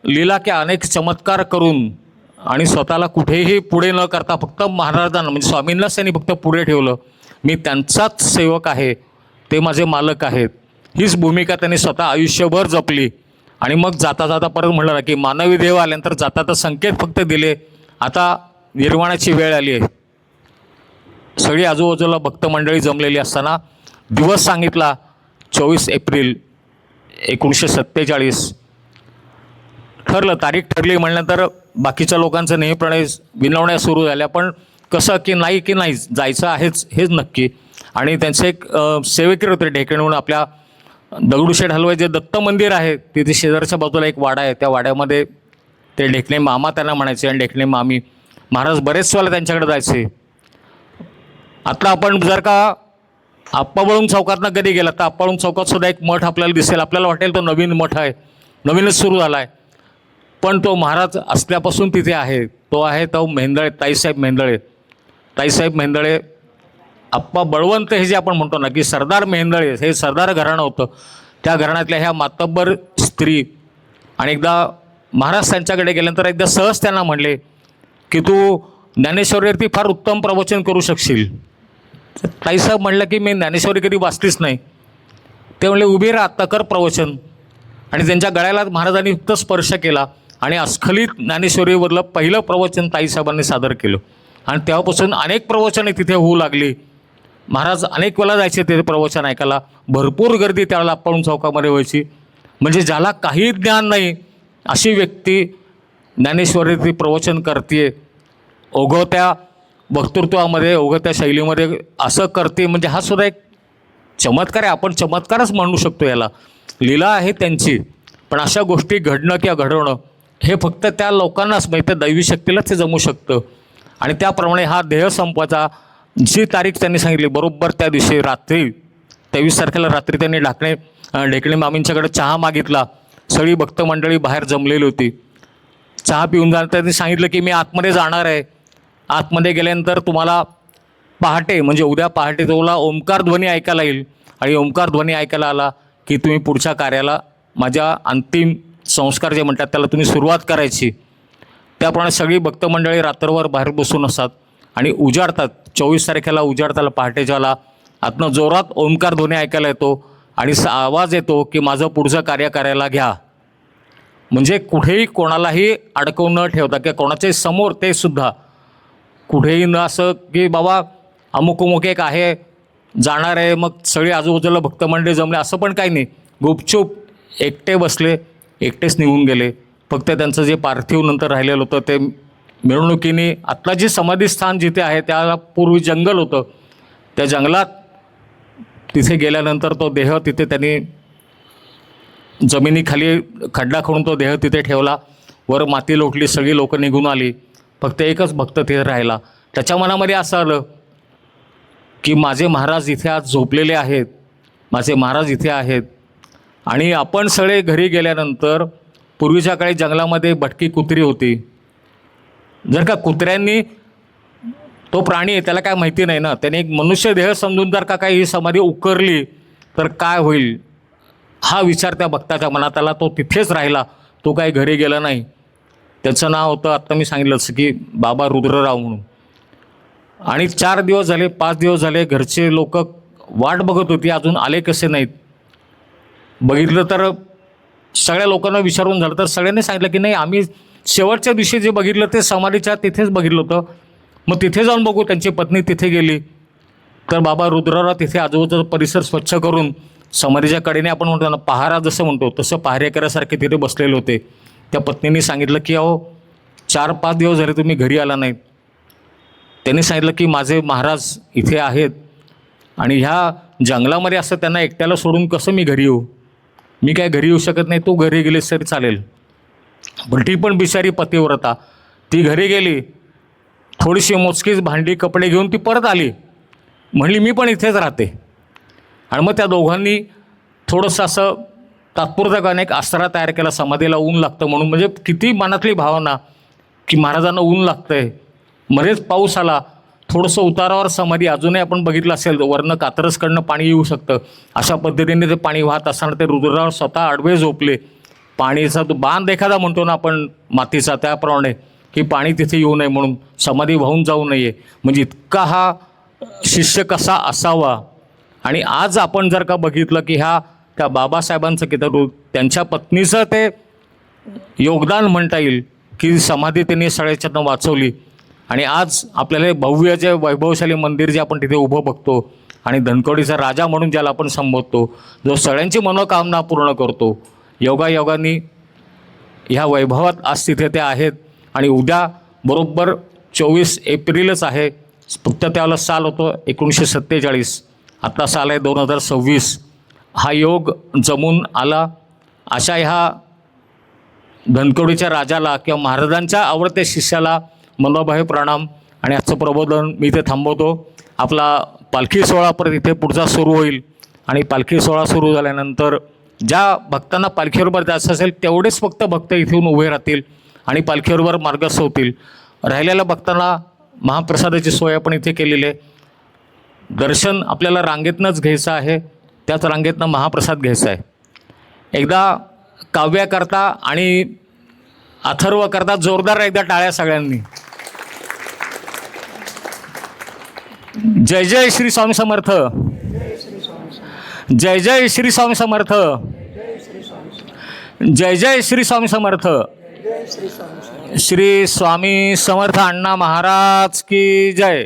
लीला की अनेक चमत्कार करून आणि स्वतःला कुठेही पुढे न करता फक्त महाराजांना म्हणजे स्वामींनाच त्यांनी फक्त पुढे ठेवलं. मी त्यांचाच सेवक आहे, ते माझे मालक आहेत, हीच भूमिका त्यांनी स्वतः आयुष्यभर जपली. आणि मग जाता जाता परत म्हणलं ना की मानवी देव आल्यानंतर जाता संकेत फक्त दिले, आता निर्वाणाची वेळ आली आहे. सगळी आजूबाजूला भक्त मंडळी जमलेली असताना दिवस सांगितला 24 एप्रिल 1947. ठरलं, तारीख ठरली म्हणल्यानंतर बाकीच्या लोकांचं नेहमीप्रमाणे विनवण्या सुरू झाल्या. पण कसं की नाही जायचं आहेच हेच नक्की. आणि त्यांचे एक सेवकी होते ढेकणहून, आपल्या दगडूशेठ हलवाई जे दत्त मंदिर आहे तिथे शेजारच्या बाजूला एक वाडा आहे, त्या वाड्यामध्ये ते ढेकणे मामा त्यांना म्हणायचे आणि ढेकणे मामी. महाराज बरेच वेळा त्यांच्याकडे जायचे. आता आपण जर का आप्पाबळूंग चौकातनं कधी गेला तर आप्पाबळूंग चौकात सुद्धा एक मठ आपल्याला दिसेल, आपल्याला वाटेल तो नवीन मठ आहे, नवीनच सुरू झाला आहे. पण तो महाराज असल्यापासून तिथे आहे. तो आहे तो मेहेंदळे, ताईसाहेब मेहेंदळे. ताईसाहेब मेहेंदळे, आप्पा बळवंत हे जे आपण म्हणतो ना, की सरदार मेहेंदळे हे सरदार घराणं होतं. त्या घराण्यातल्या ह्या मातब्बर स्त्री. आणि एकदा महाराज त्यांच्याकडे गेल्यानंतर एकदा सहज त्यांना म्हणले की तू ज्ञानेश्वरीवरती फार उत्तम प्रवचन करू शकशील. ताईसाहेब म्हणलं की मी ज्ञानेश्वरी कधी वाचलीच नाही. ते म्हणले उभी राहा, आत्ता कर प्रवचन. आणि त्यांच्या गळ्याला महाराजांनी फक्त स्पर्श केला आणि अस्खलित ज्ञानेश्वरीवरलं पहिलं प्रवचन ताईसाहेबांनी सादर केलं. आणि तेव्हापासून अनेक प्रवचने तिथे होऊ लागली. महाराज अनेक वेळा जायचे तिथे प्रवचन ऐकायला. भरपूर गर्दी त्यावेळेला आपण चौकामध्ये व्हायची. म्हणजे ज्याला काही ज्ञान नाही अशी व्यक्ती ज्ञानेश्वरीवरती प्रवचन करते, ओघवत्या वक्तृत्वामध्ये, ओघवत्या शैलीमध्ये असं करते. म्हणजे हा सुद्धा एक चमत्कार आहे. आपण चमत्कारच म्हणू शकतो याला. लीला आहे त्यांची. पण अशा गोष्टी घडणं किंवा घडवणं हे फक्त त्या लोकांनाच माहिती, दैवी शक्तीलाच हे जमू शकतं. आणि त्याप्रमाणे हा देह संपवायचा जी तारीख त्यांनी सांगितली, बरोबर त्या दिवशी रात्री 23 तारखेला रात्री त्यांनी ढेकणे मामींच्याकडे चहा मागितला. सगळी भक्तमंडळी बाहेर जमलेली होती. चहा पिऊन जाणं त्यांनी सांगितलं की मी आतमध्ये जाणार आहे. आतमध्ये गेल्यानंतर तुम्हाला पहाटे म्हणजे उद्या पहाटे तुम्हाला ओंकार ध्वनी ऐकायला येईल. आणि ओंकार ध्वनी ऐकायला आला की तुम्ही पुढच्या कार्याला, माझ्या अंतिम संस्कार जे म्हणतात त्याला तुम्ही सुरुवात करायची. त्याप्रमाणे सगळी भक्तमंडळी रात्रभर बाहेर बसून असतात आणि उजाडतात. 24 तारखेला उजाडताला पहाटेच्याला आतनं जोरात ओंकार ध्वनी ऐकायला येतो आणि आवाज येतो की माझं पुढचं कार्य करायला घ्या. म्हणजे कुठेही कोणालाही अडकवून न ठेवता किंवा कोणाच्याही समोर ते सुद्धा कुठेही न असं की बाबा अमुक एक आहे जाणार आहे, मग सगळे आजूबाजूला भक्तमंडळी जमले असं पण काही नाही. गुपचूप एकटे बसले, एकटेच निघून गेले. फक्त त्यांचं जे पार्थिव नंतर राहिलेलं होतं ते मिरवणुकीने, आत्ता जे समाधीस्थान जिथे आहे त्याला पूर्वी जंगल होतं, त्या जंगलात तिथे गेल्यानंतर तो देह तिथे त्यांनी जमिनीखाली खड्डा खणून तो देह तिथे ठेवला. वर माती लोटली, सगळी लोकं निघून आली. फक्त एकच भक्त तिथे राहिला. त्याच्या मनामध्ये असं आलं की माझे महाराज इथे आज झोपलेले आहेत, माझे महाराज इथे आहेत. आणि आपण सगळे घरी गेल्यानंतर पूर्वीच्या काळी जंगलामध्ये भटकी कुत्री होती. जर का कुत्र्यांनी, तो प्राणी आहे त्याला काय माहिती नाही ना, त्याने एक मनुष्य देह समजून जर का काही ही समाधी उकरली तर काय होईल हा विचार त्या भक्ताच्या मनात आला. तो तिथेच राहिला, तो काही घरी गेला नाही. त्याचं नाव होतं, आत्ता मी सांगितलं असं की बाबा रुद्रराव म्हणून. आणि 4 दिवस झाले, 5 दिवस झाले, घरचे लोक वाट बघत होती, अजून आले कसे नाहीत. बघितलं तर सगळ्या लोकांना विचारून झालं तर सगळ्यांनी सांगितलं की नाही, आम्ही शेवटच्या दिवशी जे बघितलं ते समाधीच्या तिथेच बघितलं होतं. मग तिथे जाऊन बघू. त्यांची पत्नी तिथे गेली तर बाबा रुद्रराव तिथे आजूबाजूचा परिसर स्वच्छ करून समाधीच्या कडेने, आपण म्हणतो ना पहारा जसं म्हणतो तसं पहारेकऱ्यासारखे तिथे बसलेले होते. त्या पत्नीने सांगितलं की अहो 4-5 दिवस झाले तुम्ही घरी आला नाहीत. त्यांनी सांगितलं की माझे महाराज इथे आहेत आणि ह्या जंगलामध्ये असं त्यांना एकट्याला सोडून कसं मी घरी येऊ, मी काय घरी येऊ शकत नाही, तू घरी गेलीस तरी चालेल. पण ती पण बिचारी पतिव्रता, ती घरी गेली, थोडीशी मोजकीच भांडी कपडे घेऊन ती परत आली, म्हणली मी पण इथेच राहते. आणि मग त्या दोघांनी थोडंसं असं तात्पुरतं एक आसरा तयार केला. समाधीला ऊन लागतं म्हणून, म्हणजे किती मनातली भावना की महाराजांना ऊन लागतं आहे. मध्येच पाऊस आला, थोडंसं उतारावर समाधी, अजूनही आपण बघितलं असेल वरनं कात्रजकडनं पाणी येऊ शकतं. अशा पद्धतीने ते पाणी वाहत असताना ते रुद्रराव स्वतः आडवे झोपले. पाणीचा तो बांध एखादा म्हणतो ना आपण मातीचा, त्याप्रमाणे की पाणी तिथे येऊ नये म्हणून, समाधी वाहून जाऊ नये. म्हणजे इतका हा शिष्य कसा असावा. आणि आज आपण जर का बघितलं की त्या बाबासाहेबांचं की तर त्यांच्या पत्नीचं ते योगदान म्हणता येईल की समाधी त्यांनी सगळ्याच्यातनं वाचवली. आणि आज आपल्याला भव्य जे वैभवशाली मंदिर जे आपण तिथे उभं बघतो आणि धनकवडीचा राजा म्हणून ज्याला आपण संबोधतो, जो सगळ्यांची मनोकामना पूर्ण करतो, योगायोगांनी ह्या वैभवात आज तिथे ते आहेत. आणि उद्या बरोबर 24 एप्रिलच आहे. फक्त त्यावेळेला साल होतो 1947, आत्ता साल आहे 2026. हा योग जमून आला. अशा ह्या धनकवडीच्या राजाला किंवा महाराजांच्या आवडत्या शिष्याला मनोभावे प्रणाम. आणि आजचं प्रबोधन मी इथे थांबवतो. आपला पालखी सोहळा परत इथे पुढचा सुरू होईल आणि पालखी सोहळा सुरू झाल्यानंतर ज्या भक्तांना पालखीबरोबर जायचं असेल तेवढेच फक्त भक्त इथून उभे राहतील आणि पालखीबरोबर मार्गस्थ होतील. राहिलेल्या भक्तांना महाप्रसादाची सोय आपण इथे केलेली आहे. दर्शन आपल्याला रांगेतनंच घ्यायचं आहे, त्याच रांगेतनं महाप्रसाद घ्यायचा आहे. एकदा काव्याकरता आणि अथर्वकरता जोरदार एकदा टाळ्या सगळ्यांनी. जय जय श्री स्वामी समर्थ. जय जय श्री स्वामी समर्थ. जय जय श्री स्वामी समर्थ. श्री स्वामी समर्थ अण्णा महाराज की जय.